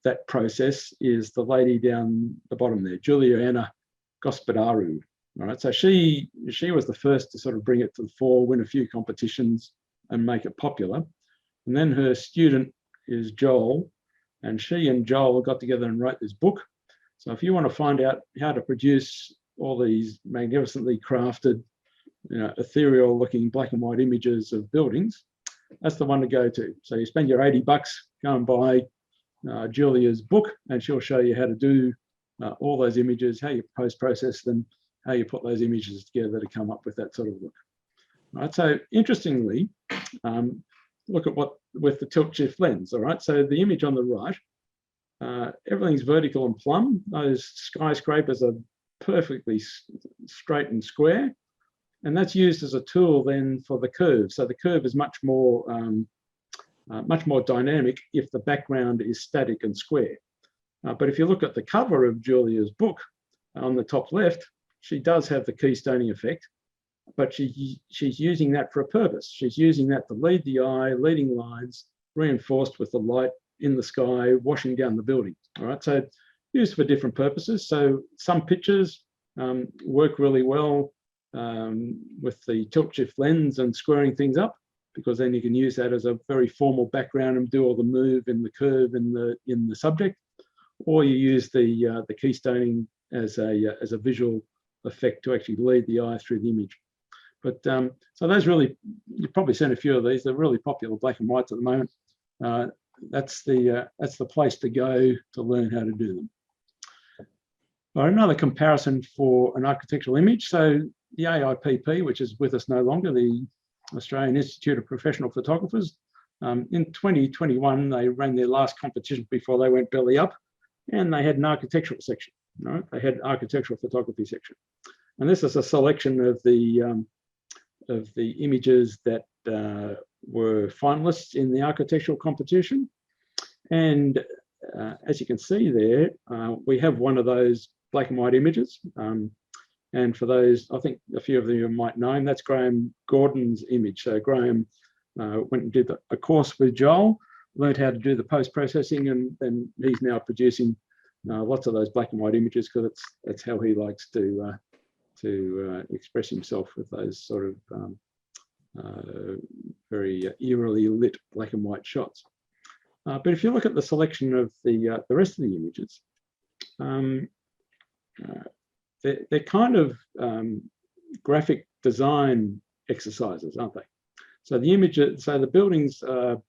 that process is the lady down the bottom there, Julia Anna Gospodaru. All right, so she was the first to sort of bring it to the fore, win a few competitions, and make it popular. And then her student is Joel, and she and Joel got together and wrote this book. So if you want to find out how to produce all these magnificently crafted, ethereal looking black and white images of buildings, that's the one to go to. So you spend your $80, go and buy Julia's book, and she'll show you how to do all those images, how you post-process them, how you put those images together to come up with that sort of look. All right, so interestingly, look at what with the tilt shift lens. All right, so the image on the right, everything's vertical and plumb. Those skyscrapers are perfectly straight and square. And that's used as a tool then for the curve. So the curve is much more dynamic if the background is static and square. But if you look at the cover of Julia's book on the top left, she does have the keystoning effect, but she's using that for a purpose. She's using that to lead the eye, leading lines, reinforced with the light in the sky, washing down the building. All right, so used for different purposes. So some pictures work really well with the tilt shift lens and squaring things up, because then you can use that as a very formal background and do all the move in the curve in the subject, or you use the keystoning as a visual effect to actually lead the eye through the image. But so those really, you've probably seen a few of these. They're really popular black and whites at the moment. That's the place to go to learn how to do them. All right, another comparison for an architectural image. So the AIPP, which is with us no longer, the Australian Institute of Professional Photographers, In 2021, they ran their last competition before they went belly up, and they had an architectural section. Right? They had architectural photography section, and this is a selection of the images that were finalists in the architectural competition. And as you can see there, we have one of those black and white images. And for those, I think a few of you might know him, that's Graham Gordon's image. So Graham went and did a course with Joel, learned how to do the post-processing, and then he's now producing lots of those black and white images because that's how he likes to express himself, with those sort of very eerily lit black and white shots. But if you look at the selection of the rest of the images, they're kind of graphic design exercises, aren't they? So the images, so the buildings, you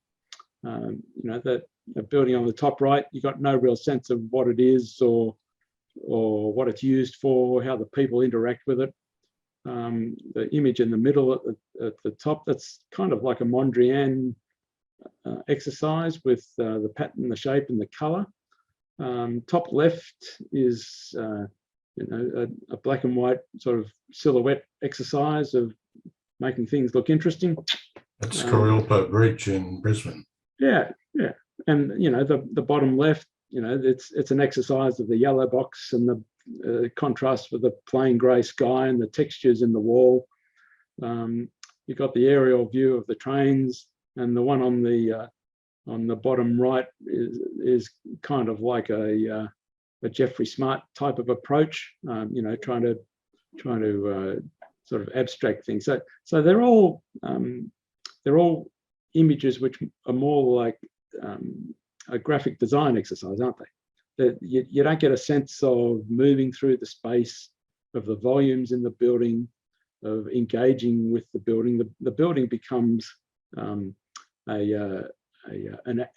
know, that building on the top right, you've got no real sense of what it is or what it's used for, how the people interact with it. The image in the middle at the top, that's kind of like a Mondrian exercise with the pattern, the shape, and the color. Top left is you know, a black and white sort of silhouette exercise of making things look interesting. That's Corilpa Bridge in Brisbane. Yeah, yeah. And you know, the bottom left, you know, it's an exercise of the yellow box and the contrast with the plain grey sky and the textures in the wall. You've got the aerial view of the trains, and the one on the bottom right is kind of like a Jeffrey Smart type of approach. You know, trying to sort of abstract things. So they're all images which are more like a graphic design exercise, aren't they? That you don't get a sense of moving through the space, of the volumes in the building, of engaging with the building. The building becomes an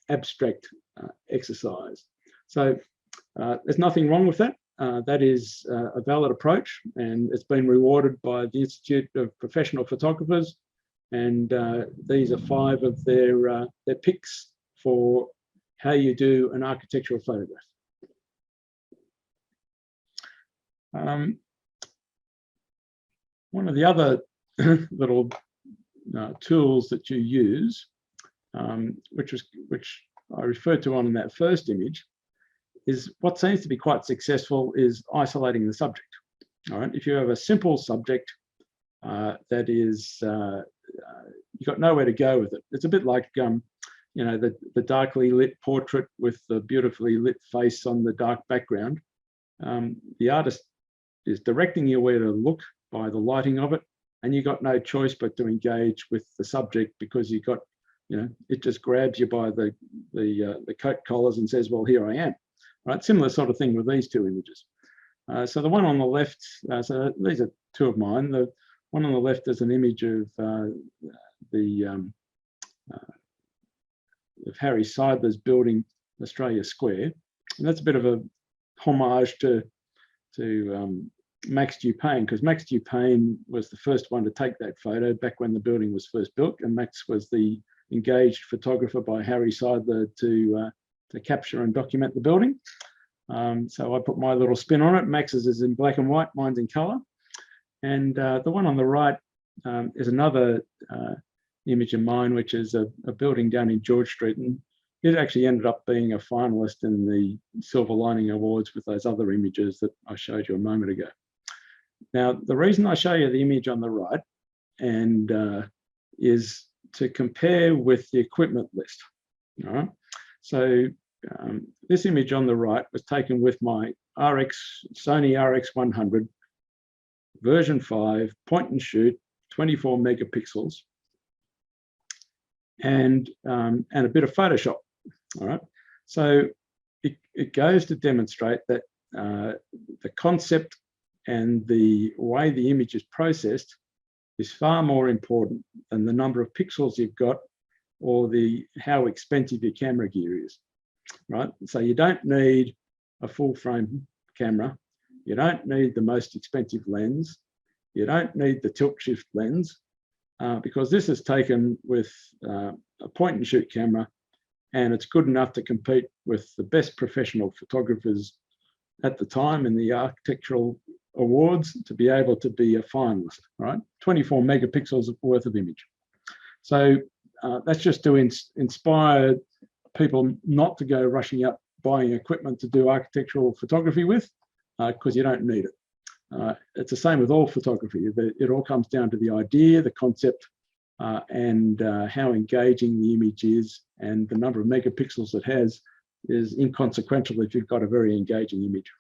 abstract exercise. So there's nothing wrong with that. That is a valid approach, and it's been rewarded by the Institute of Professional Photographers. And these are 5 of their picks for how you do an architectural photograph. One of the other little tools that you use, which I referred to on that first image, is what seems to be quite successful is isolating the subject. All right, if you have a simple subject that is you've got nowhere to go with it. It's a bit like you know, the darkly lit portrait with the beautifully lit face on the dark background. The artist is directing you where to look by the lighting of it, and you've got no choice but to engage with the subject, because you've got, you know, it just grabs you by the coat collars and says, well, here I am. Right, similar sort of thing with these 2 images. So the one on the left, so these are 2 of mine. The one on the left is an image of Harry Seidler's building Australia Square, and that's a bit of a homage to Max Dupain, because Max Dupain was the first one to take that photo back when the building was first built, and Max was the engaged photographer by Harry Seidler to capture and document the building. So I put my little spin on it. Max's is in black and white, mine's in colour. And the one on the right is another image of mine, which is a building down in George Street. And it actually ended up being a finalist in the Silver Lining Awards with those other images that I showed you a moment ago. Now, the reason I show you the image on the right is to compare with the equipment list. All right. So this image on the right was taken with my Sony RX100 version 5 point and shoot, 24 megapixels, and a bit of Photoshop. All right, so it goes to demonstrate that the concept and the way the image is processed is far more important than the number of pixels you've got or how expensive your camera gear is. Right, so you don't need a full frame camera, you don't need the most expensive lens, you don't need the tilt shift lens. because this is taken with a point and shoot camera, and it's good enough to compete with the best professional photographers at the time in the architectural awards to be able to be a finalist, right? 24 megapixels worth of image. So that's just to inspire people not to go rushing out buying equipment to do architectural photography with, because you don't need it. It's the same with all photography. It all comes down to the idea, the concept, and how engaging the image is, and the number of megapixels it has is inconsequential if you've got a very engaging image.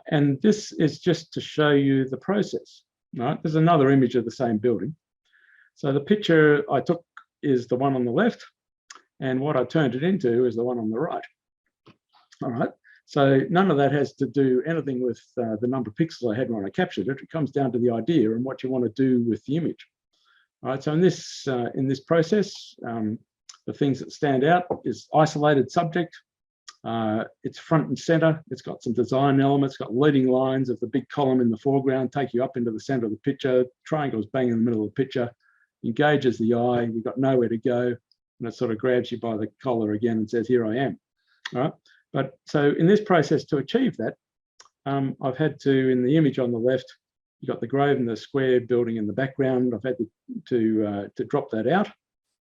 And this is just to show you the process, right? There's another image of the same building. So the picture I took is the one on the left, and what I turned it into is the one on the right. All right. So none of that has to do anything with the number of pixels I had when I captured it. It comes down to the idea and what you want to do with the image. All right. So in this process, the things that stand out is isolated subject. It's front and center. It's got some design elements, got leading lines of the big column in the foreground, take you up into the center of the picture. Triangles bang in the middle of the picture, engages the eye. You've got nowhere to go, and it sort of grabs you by the collar again and says, "Here I am." All right. But so in this process to achieve that, I've had to, in the image on the left, you've got the Grove and the Square building in the background. I've had to drop that out.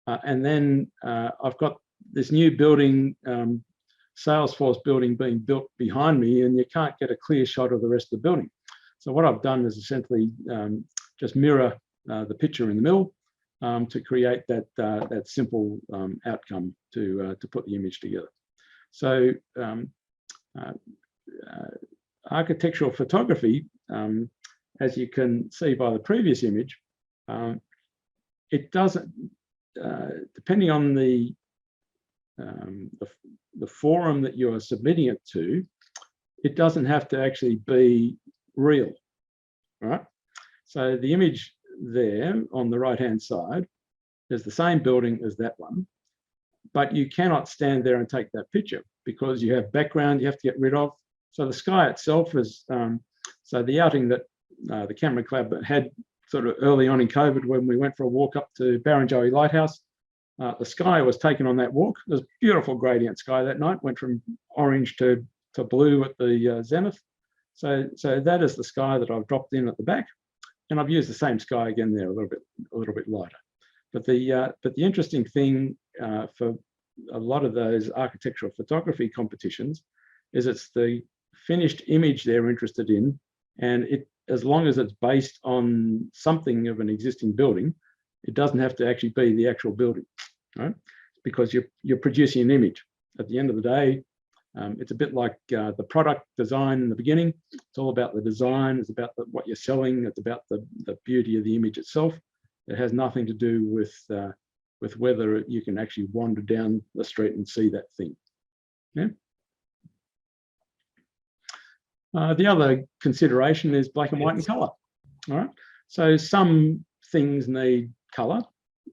And then I've got this new building, Salesforce building being built behind me, and you can't get a clear shot of the rest of the building. So what I've done is essentially just mirror the picture in the middle to create that simple outcome to put the image together. So architectural photography, as you can see by the previous image, it doesn't, depending on the forum that you are submitting it to, it doesn't have to actually be real, right? So the image there on the right-hand side is the same building as that one, but you cannot stand there and take that picture because you have background you have to get rid of. So the sky itself is, so the outing that the Camera Club had sort of early on in COVID when we went for a walk up to Barrenjoey Lighthouse, the sky was taken on that walk. It was beautiful gradient sky that night, went from orange to blue at the zenith. So that is the sky that I've dropped in at the back, and I've used the same sky again there, a little bit lighter. But the interesting thing for a lot of those architectural photography competitions is it's the finished image they're interested in, and as long as it's based on something of an existing building, it doesn't have to actually be the actual building, right? Because you're producing an image. At the end of the day, it's a bit like the product design in the beginning. It's all about the design. It's about what you're selling. It's about the beauty of the image itself. It has nothing to do with whether you can actually wander down the street and see that thing. Yeah. The other consideration is black and white and color. All right. So some things need color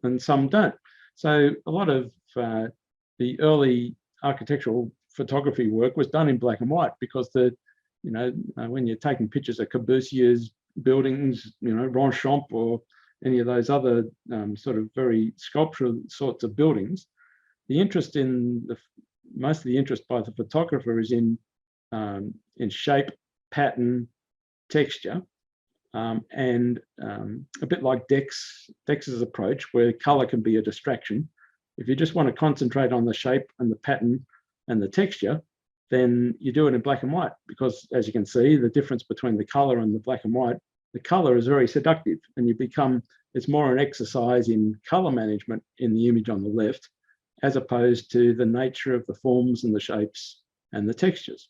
and some don't. So a lot of the early architectural photography work was done in black and white because when you're taking pictures of Corbusier's buildings, Ronchamp or any of those other sort of very sculptural sorts of buildings, the interest most of the interest by the photographer is in shape, pattern, texture, and a bit like Dex's approach, where color can be a distraction. If you just want to concentrate on the shape and the pattern and the texture, then you do it in black and white, because as you can see, the difference between the color and the black and white, the color is very seductive, and it's more an exercise in color management in the image on the left, as opposed to the nature of the forms and the shapes and the textures.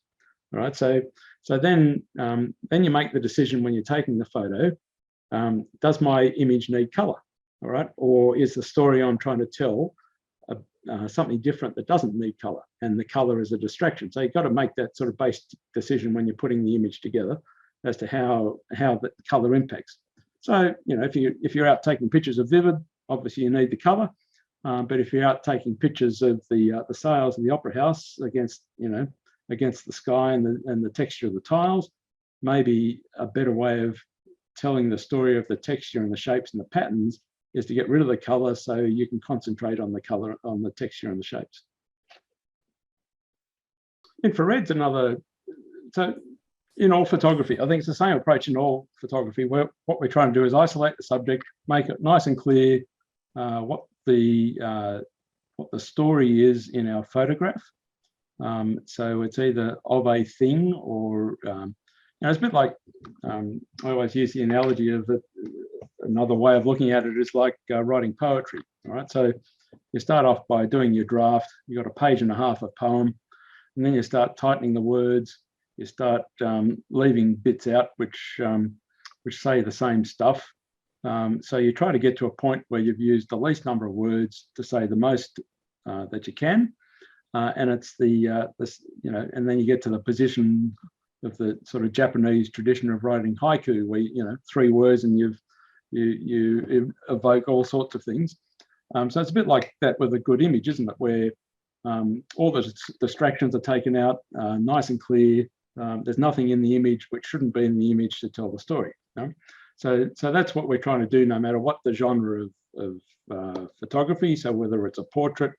All right, so then you make the decision when you're taking the photo, does my image need color? All right, or is the story I'm trying to tell something different that doesn't need color, and the color is a distraction? So you've got to make that sort of base decision when you're putting the image together as to how the color impacts. So if you're out taking pictures of Vivid, obviously you need the color, but if you're out taking pictures of the sails in the Opera House against the sky and the texture of the tiles, maybe a better way of telling the story of the texture and the shapes and the patterns is to get rid of the color so you can concentrate on the color, on the texture and the shapes. Infrared's another, so in all photography, I think it's the same approach in all photography, where what we're trying to do is isolate the subject, make it nice and clear what the story is in our photograph. So it's either of a thing or, it's a bit like, I always use the analogy of another way of looking at it is like writing poetry, all right? So you start off by doing your draft, you've got a page and a half of poem, and then you start tightening the words, you start leaving bits out which say the same stuff. So you try to get to a point where you've used the least number of words to say the most that you can. And it's and then you get to the position of the sort of Japanese tradition of writing haiku, where 3 words and you evoke all sorts of things. So it's a bit like that with a good image, isn't it? Where all the distractions are taken out, nice and clear. There's nothing in the image which shouldn't be in the image to tell the story. So that's what we're trying to do, no matter what the genre of photography. So whether it's a portrait,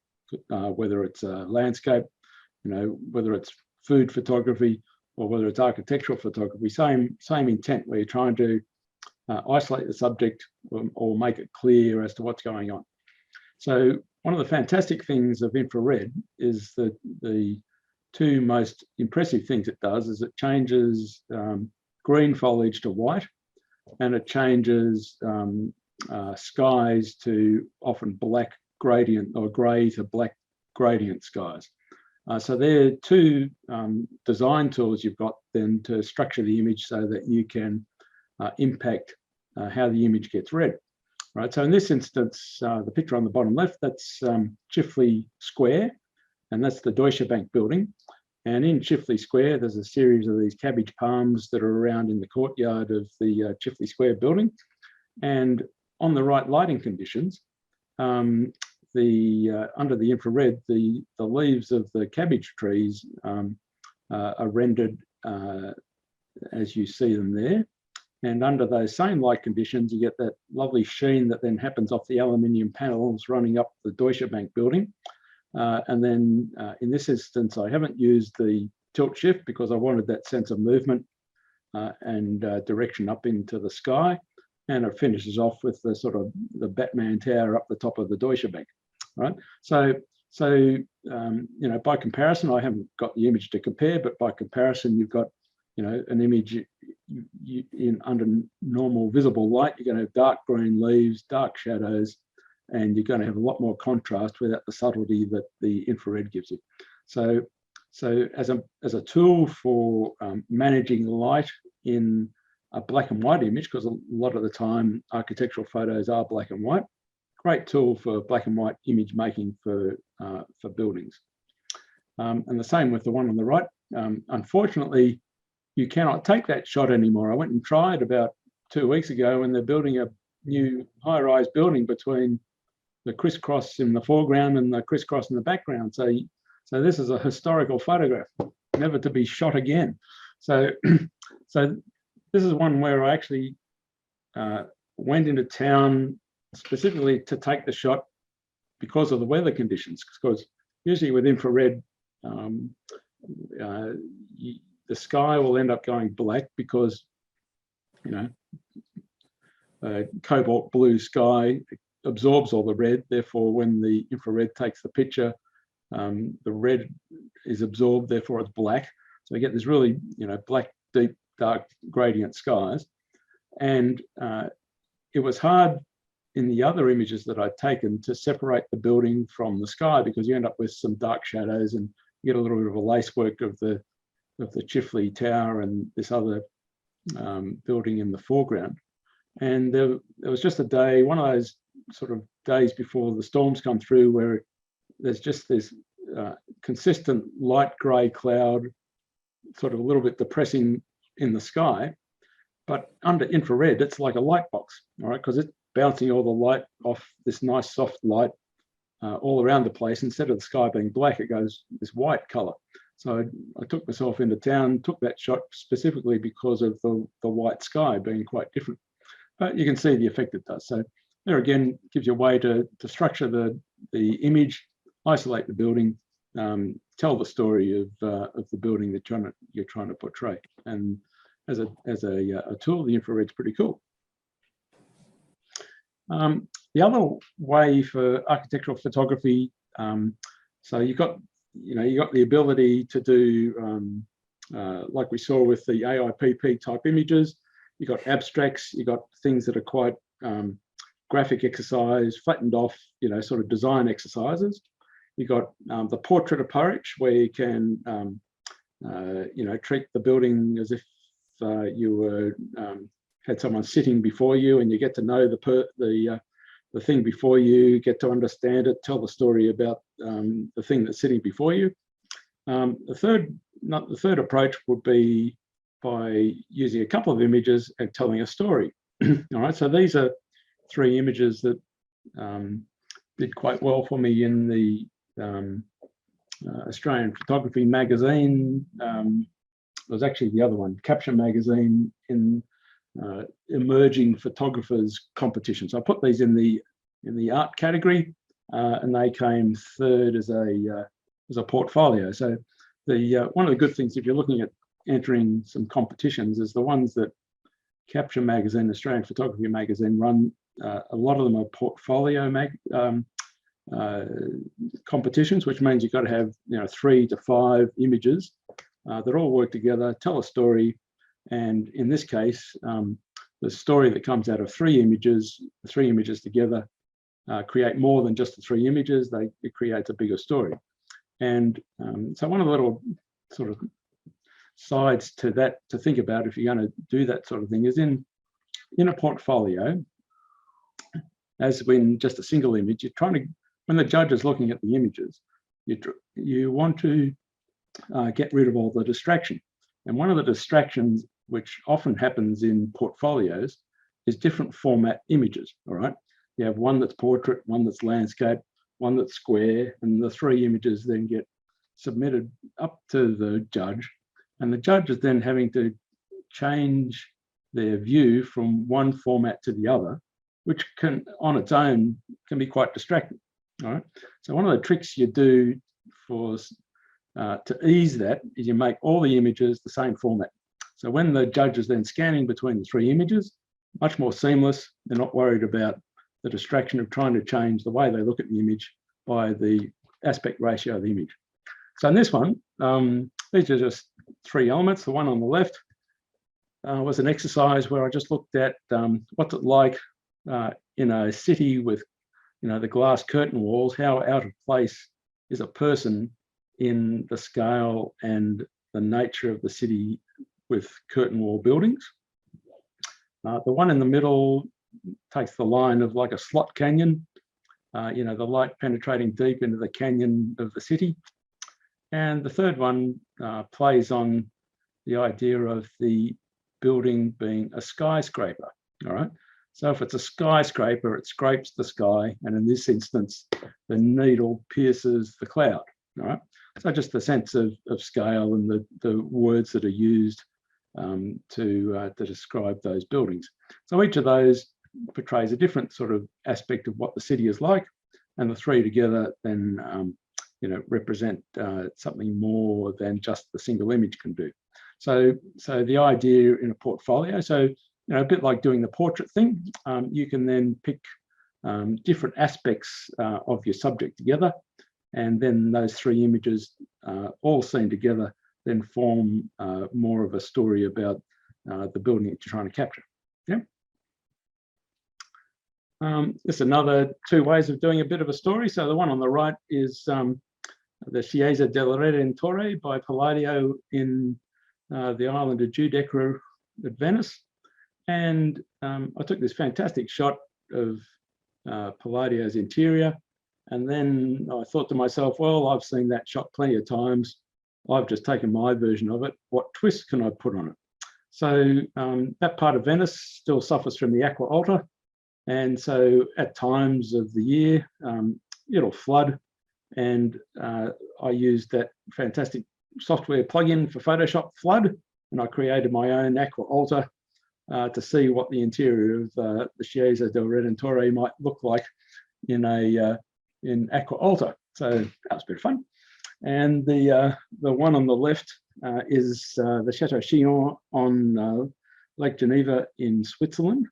whether it's a landscape, whether it's food photography, or whether it's architectural photography, same intent, where you're trying to isolate the subject or make it clear as to what's going on. So one of the fantastic things of infrared is that the 2 most impressive things it does is it changes green foliage to white, and it changes skies to often black gradient or grey to black gradient skies. So there are 2 design tools you've got then to structure the image so that you can impact how the image gets read. Right. So in this instance, the picture on the bottom left, that's Chifley Square, and that's the Deutsche Bank building. And in Chifley Square, there's a series of these cabbage palms that are around in the courtyard of the Chifley Square building. And on the right lighting conditions, under the infrared, the leaves of the cabbage trees are rendered as you see them there. And under those same light conditions, you get that lovely sheen that then happens off the aluminium panels running up the Deutsche Bank building. And then in this instance, I haven't used the tilt shift because I wanted that sense of movement and direction up into the sky. And it finishes off with the sort of the Batman tower up the top of the Deutsche Bank, right? So by comparison, I haven't got the image to compare, but by comparison, you've got, an image under normal visible light. You're going to have dark green leaves, dark shadows, and you're going to have a lot more contrast without the subtlety that the infrared gives you. So as a tool for managing light in a black and white image, because a lot of the time architectural photos are black and white, great tool for black and white image making for buildings. And the same with the one on the right. Unfortunately, you cannot take that shot anymore. I went and tried about 2 weeks ago, and they're building a new high-rise building between the crisscross in the foreground and the crisscross in the background. So this is a historical photograph, never to be shot again. So this is one where I actually went into town specifically to take the shot because of the weather conditions. Because usually with infrared, the sky will end up going black because, cobalt blue sky absorbs all the red. Therefore, when the infrared takes the picture, the red is absorbed, therefore it's black. So you get this really, black, deep, dark gradient skies. And it was hard in the other images that I'd taken to separate the building from the sky, because you end up with some dark shadows and you get a little bit of a lacework of the Chifley Tower and this other building in the foreground. And there was just a day, one of those sort of days before the storms come through, where there's just this consistent light grey cloud, sort of a little bit depressing in the sky. But under infrared, it's like a light box, all right, because it's bouncing all the light off this nice soft light all around the place. Instead of the sky being black, it goes this white color. So I took myself into town, took that shot specifically because of the white sky being quite different. But you can see the effect it does. So there again, gives you a way to structure the image, isolate the building, tell the story of the building that you're trying to portray. And as a tool, the infrared's pretty cool. The other way for architectural photography, so you got the ability to do like we saw with the AIPP type images. You got abstracts, you got things that are quite graphic exercise, flattened off, sort of design exercises. You got the portrait approach where you can treat the building as if you were had someone sitting before you, and you get to know the thing before you, get to understand it, tell the story about the thing that's sitting before you. The third approach would be by using a couple of images and telling a story. All right, so these are 3 images that did quite well for me in the Australian Photography magazine. It was actually the other one, Capture magazine, in emerging photographers competition. So I put these in the art category, and they came 3rd as a portfolio. So one of the good things if you're looking at entering some competitions is the ones that Capture magazine, Australian Photography magazine run. A lot of them are portfolio competitions, which means you've got to have 3 to 5 images that all work together, tell a story. And in this case, the story that comes out of 3 images, the 3 images together create more than just the 3 images. It creates a bigger story. And so one of the little sort of sides to that to think about if you're going to do that sort of thing is in a portfolio, as when just a single image, you're trying to, when the judge is looking at the images, you want to get rid of all the distraction. And one of the distractions which often happens in portfolios is different format images. All right, you have one that's portrait, one that's landscape, one that's square, and the 3 images then get submitted up to the judge, and the judge is then having to change their view from one format to the other, which can on its own can be quite distracting. All right, so one of the tricks you do to ease that is you make all the images the same format. So when the judge is then scanning between the 3 images, much more seamless. They're not worried about the distraction of trying to change the way they look at the image by the aspect ratio of the image. So in this one, these are just 3 elements. The one on the left was an exercise where I just looked at what's it like in a city with the glass curtain walls, how out of place is a person in the scale and the nature of the city with curtain wall buildings. The one in the middle takes the line of like a slot canyon, the light penetrating deep into the canyon of the city. And the third one plays on the idea of the building being a skyscraper. All right. So if it's a skyscraper, it scrapes the sky. And in this instance, the needle pierces the cloud. All right. So just the sense of scale and the words that are used to describe those buildings. So each of those portrays a different sort of aspect of what the city is like, and the 3 together then represent something more than just the single image can do. So the idea in a portfolio, so a bit like doing the portrait thing, you can then pick different aspects of your subject together, and then those 3 images all seen together then form more of a story about the building that you're trying to capture. Yeah. There's another 2 ways of doing a bit of a story. So the one on the right is the Chiesa del Redentore by Palladio in the island of Giudecca at Venice. And I took this fantastic shot of Palladio's interior. And then I thought to myself, well, I've seen that shot plenty of times. I've just taken my version of it. What twist can I put on it? So that part of Venice still suffers from the aqua alta. And so at times of the year, it'll flood. And I used that fantastic software plugin for Photoshop Flood, and I created my own Aqua Alta to see what the interior of the Chiesa del Redentore might look like in Aqua Alta. So that was a bit of fun. And the one on the left is the Chateau Chillon on Lake Geneva in Switzerland.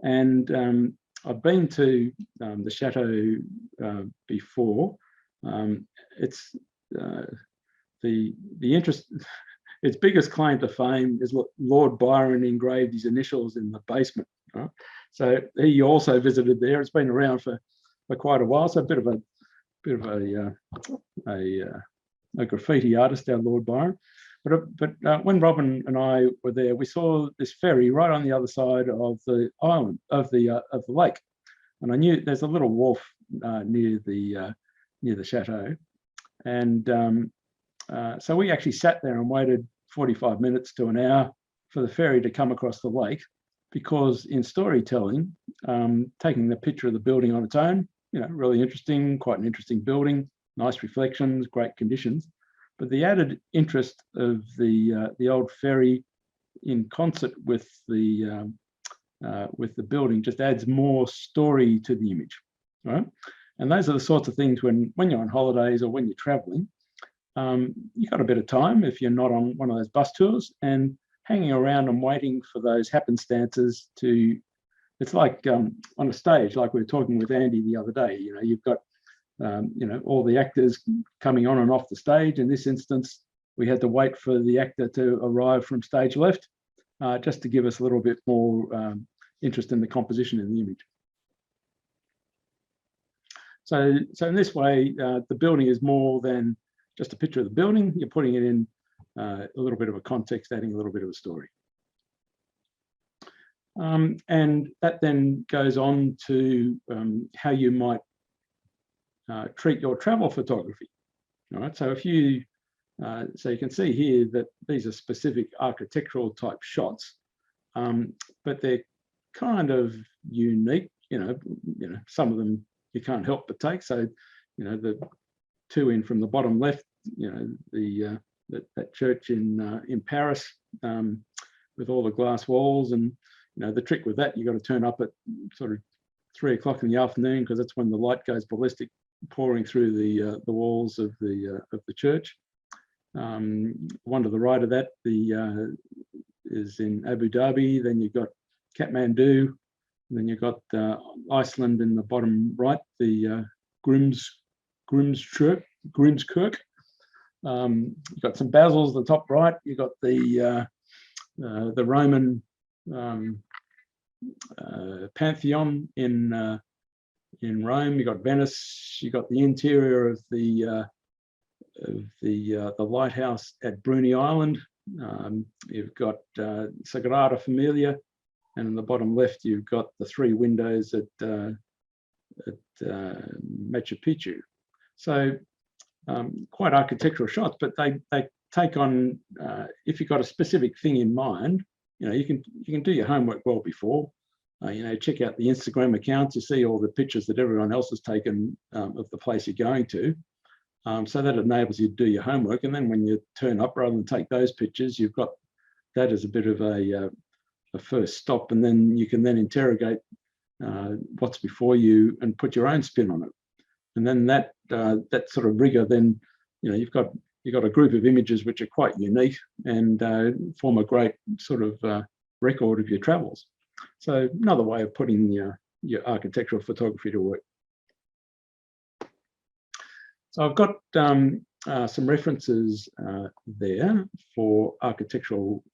And I've been to the chateau before. It's the interest. Its biggest claim to fame is Lord Byron engraved his initials in the basement. Right? So he also visited there. It's been around for quite a while. So a bit of a graffiti artist, our Lord Byron. But when Robin and I were there, we saw this ferry right on the other side of the island of the lake, and I knew there's a little wharf near the chateau, and so we actually sat there and waited 45 minutes to an hour for the ferry to come across the lake, because in storytelling, taking the picture of the building on its own, really interesting, quite an interesting building, nice reflections, great conditions. But the added interest of the old ferry in concert with the building just adds more story to the image, right? And those are the sorts of things when you're on holidays or when you're traveling, you've got a bit of time if you're not on one of those bus tours, and hanging around and waiting for those happenstances to, it's like on a stage, like we were talking with Andy the other day, you've got all the actors coming on and off the stage. In this instance, we had to wait for the actor to arrive from stage left, just to give us a little bit more interest in the composition in the image. So in this way, the building is more than just a picture of the building. You're putting it in a little bit of a context, adding a little bit of a story. And that then goes on to how you might treat your travel photography. All right, so if you so you can see here that these are specific architectural type shots, but they're kind of unique. Some of them you can't help but take. So the two in from the bottom left, that church in Paris with all the glass walls, and the trick with that, you got to turn up at sort of 3 o'clock in the afternoon, because that's when the light goes ballistic, pouring through the walls of the church. One to the right of that is in Abu Dhabi. Then you've got Kathmandu, and then you've got Iceland in the bottom right, the Grimskirk. You've got some basils the top right. You've got the Roman Pantheon in Rome. You've got Venice. You've got the interior of the lighthouse at Bruny Island. You've got Sagrada Familia, and in the bottom left you've got the 3 windows at Machu Picchu. So quite architectural shots, but they take on, if you've got a specific thing in mind, you can do your homework well before. Check out the Instagram accounts. You see all the pictures that everyone else has taken of the place you're going to. So that enables you to do your homework. And then when you turn up, rather than take those pictures, you've got that as a bit of a first stop. And then you can then interrogate what's before you and put your own spin on it. And then that sort of rigor, then, you've got a group of images which are quite unique and form a great sort of record of your travels. So another way of putting your architectural photography to work. So I've got some references there for architectural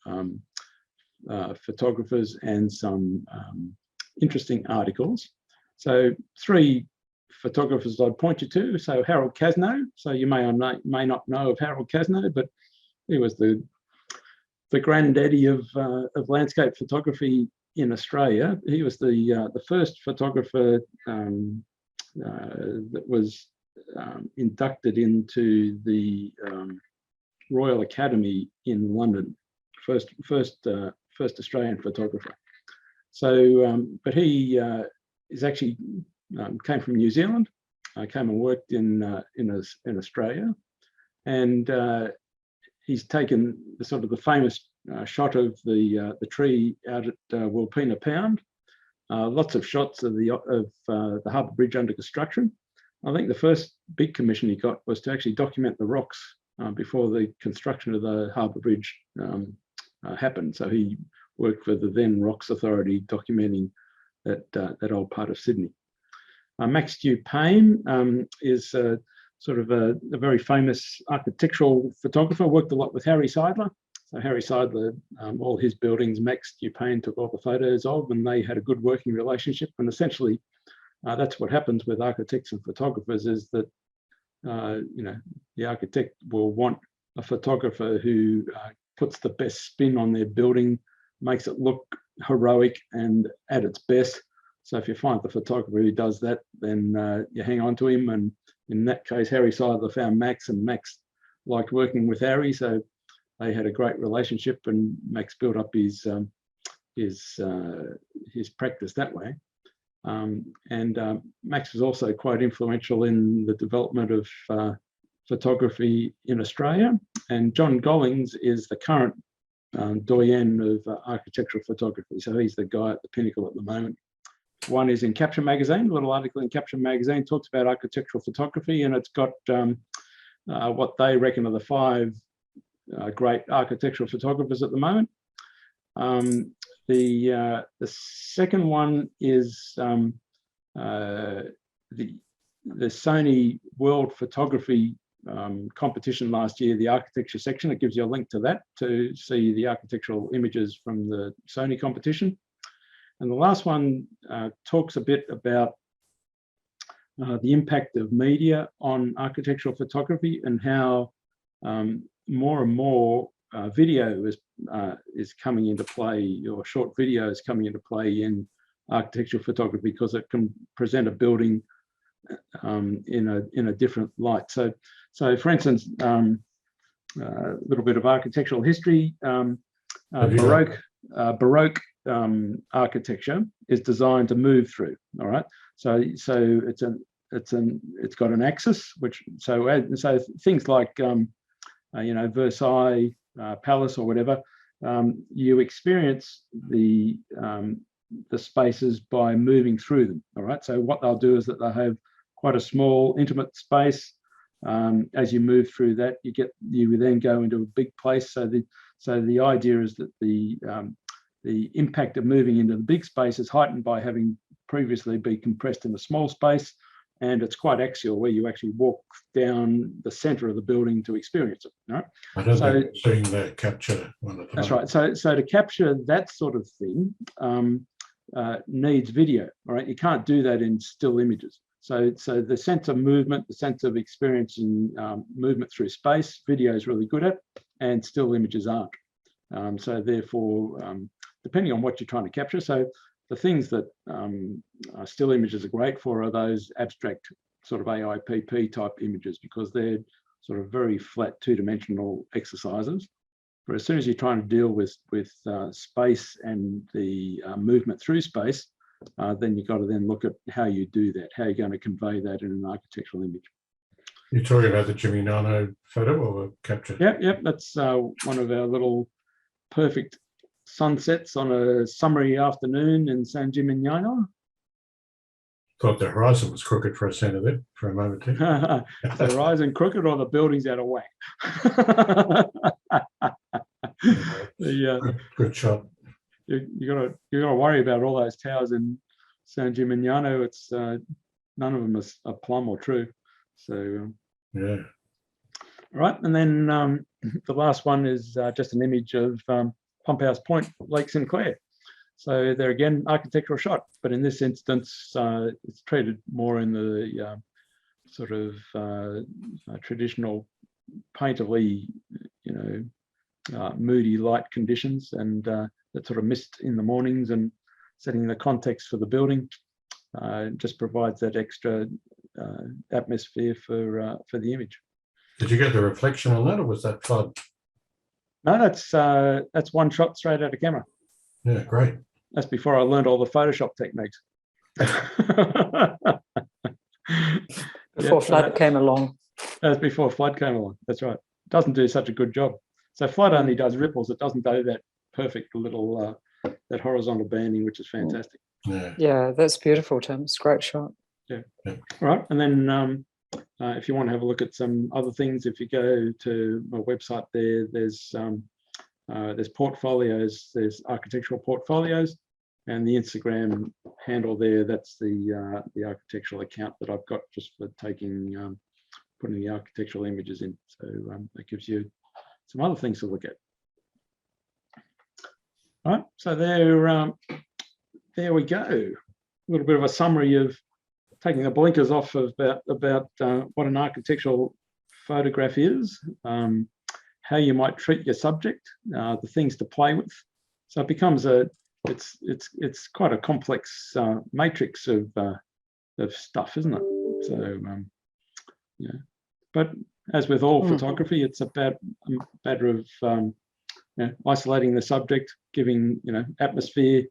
photographers and some interesting articles. So 3 photographers I'd point you to. So Harold Casno. So you may not know of Harold Casno, but he was the granddaddy of landscape photography in Australia. He was the first photographer that was inducted into the Royal Academy in London. First Australian photographer. So, but he is actually came from New Zealand. Came and worked in Australia, and he's taken the sort of the famous shot of the tree out at Wilpena Pound. Lots of shots of the Harbour Bridge under construction. I think the first big commission he got was to actually document the rocks before the construction of the Harbour Bridge happened. So he worked for the then Rocks Authority, documenting that old part of Sydney. Max Dupayne is sort of a very famous architectural photographer, worked a lot with Harry Seidler. So Harry Seidler, all his buildings, Max Dupayne took all the photos of, and they had a good working relationship. And essentially, that's what happens with architects and photographers, is that the architect will want a photographer who puts the best spin on their building, makes it look heroic and at its best. So if you find the photographer who does that, then you hang on to him. And in that case, Harry Seidler found Max, and Max liked working with Harry, so they had a great relationship, and Max built up his practice that way. Max was also quite influential in the development of photography in Australia. And John Gollings is the current doyen of architectural photography. So he's the guy at the pinnacle at the moment. One is in Capture Magazine, a little article in Capture Magazine talks about architectural photography, and it's got what they reckon are the 5 great architectural photographers at the moment. The second one is the Sony World Photography competition last year, the architecture section. It gives you a link to that to see the architectural images from the Sony competition. And the last one talks a bit about the impact of media on architectural photography, and how more and more video is coming into play, or short video is coming into play in architectural photography, because it can present a building in a different light. So for instance, a little bit of architectural history. Baroque architecture is designed to move through. All right, so it's got an axis, which so things like Versailles Palace or whatever, you experience the spaces by moving through them. All right, so what they'll do is that they'll have quite a small, intimate space. As you move through that, you then go into a big place. So the idea is that the impact of moving into the big space is heightened by having previously been compressed in a small space, and it's quite axial, where you actually walk down the centre of the building to experience it. Right? I don't think I've seen that capture one of the. That's right. So to capture that sort of thing needs video. All right, you can't do that in still images. So the sense of movement, the sense of experiencing movement through space, video is really good at, and still images aren't. So therefore, depending on what you're trying to capture, so the things that still images are great for are those abstract sort of AIPP type images, because they're sort of very flat two-dimensional exercises. But as soon as you're trying to deal with space and the movement through space, then you've got to then look at how you do that, how you're going to convey that in an architectural image. You're talking about the Gimignano photo or capture? Yep. That's one of our little perfect sunsets on a summery afternoon in San Gimignano. Thought the horizon was crooked for a cent of it for a moment too. The horizon crooked, or the building's out of whack? Good shot. You gotta worry about all those towers in San Gimignano. It's none of them are plumb or true. So yeah. All right, and then the last one is just an image of Pump House Point, Lake Sinclair. So there again, architectural shot, but in this instance, it's treated more in the sort of traditional painterly, moody light conditions, and that sort of mist in the mornings and setting the context for the building just provides that extra atmosphere for the image. Did you get the reflection on that, or was that flood? No, that's one shot straight out of camera. Yeah, great. That's before I learned all the Photoshop techniques. Before flood came along. That's before flood came along. That's right. Doesn't do such a good job. So Flood only does ripples. It doesn't do that perfect little that horizontal banding, which is fantastic. Yeah. Yeah, that's beautiful, Tim. It's a great shot. All right, and then if you want to have a look at some other things, if you go to my website, there's portfolios, there's architectural portfolios, and the Instagram handle there, that's the architectural account that I've got just for taking putting the architectural images in. So that gives you some other things to look at. All right, so there we go. A little bit of a summary of taking the blinkers off of about what an architectural photograph is, how you might treat your subject, the things to play with. So it becomes it's quite a complex matrix of stuff, isn't it? So yeah, but as with all photography, it's about a matter of isolating the subject, giving atmosphere,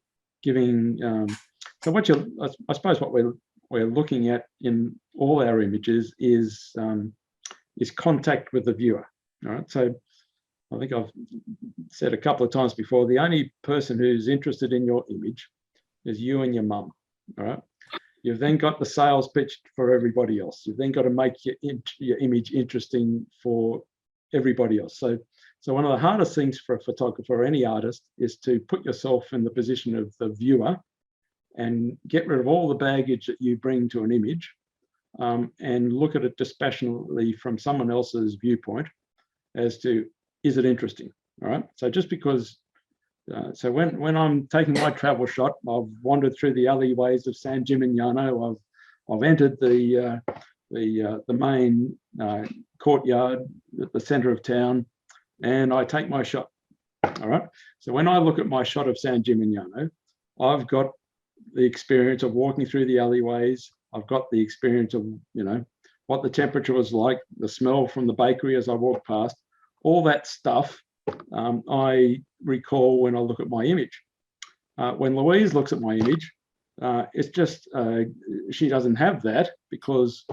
giving. So what I suppose what we're looking at in all our images is contact with the viewer. All right. So I think I've said a couple of times before, the only person who's interested in your image is you and your mum. All right. You've then got the sales pitch for everybody else. You've then got to make your image interesting for everybody else. So one of the hardest things for a photographer or any artist is to put yourself in the position of the viewer and get rid of all the baggage that you bring to an image and look at it dispassionately from someone else's viewpoint as to, is it interesting? All right. So just because, so when I'm taking my travel shot, I've wandered through the alleyways of San Gimignano. I've entered the main courtyard at the center of town, and I take my shot. All right. So when I look at my shot of San Gimignano, I've got the experience of walking through the alleyways. I've got the experience of, what the temperature was like, the smell from the bakery as I walked past, all that stuff I recall when I look at my image. When Louise looks at my image, it's just, she doesn't have that because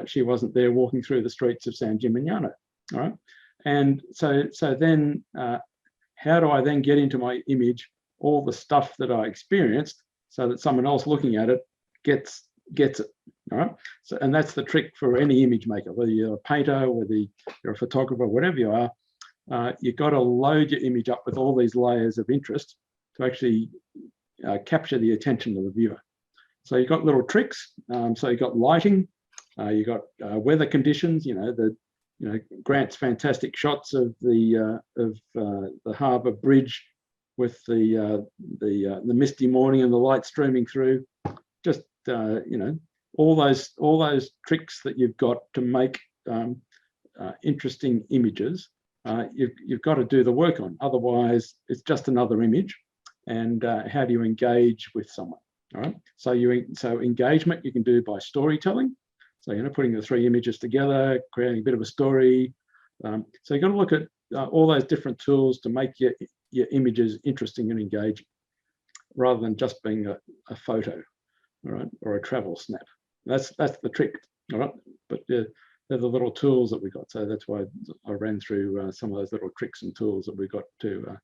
she wasn't there walking through the streets of San Gimignano, all right? And so then how do I then get into my image all the stuff that I experienced so that someone else looking at it gets it, all right? So, and that's the trick for any image maker, whether you're a painter, whether you're a photographer, whatever you are, you've got to load your image up with all these layers of interest to actually capture the attention of the viewer. So you've got little tricks. So you've got lighting, you've got weather conditions, Grant's fantastic shots of the harbour bridge with the misty morning and the light streaming through. Just all those tricks that you've got to make interesting images. You've got to do the work on. Otherwise, it's just another image. And how do you engage with someone? All right. So engagement you can do by storytelling. So putting the three images together, creating a bit of a story. So you've got to look at all those different tools to make your images interesting and engaging, rather than just being a photo, all right, or a travel snap. That's the trick, all right. But they're the little tools that we got. So that's why I ran through some of those little tricks and tools that we got to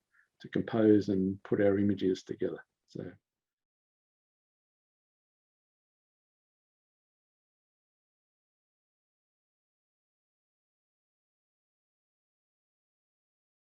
compose and put our images together. So.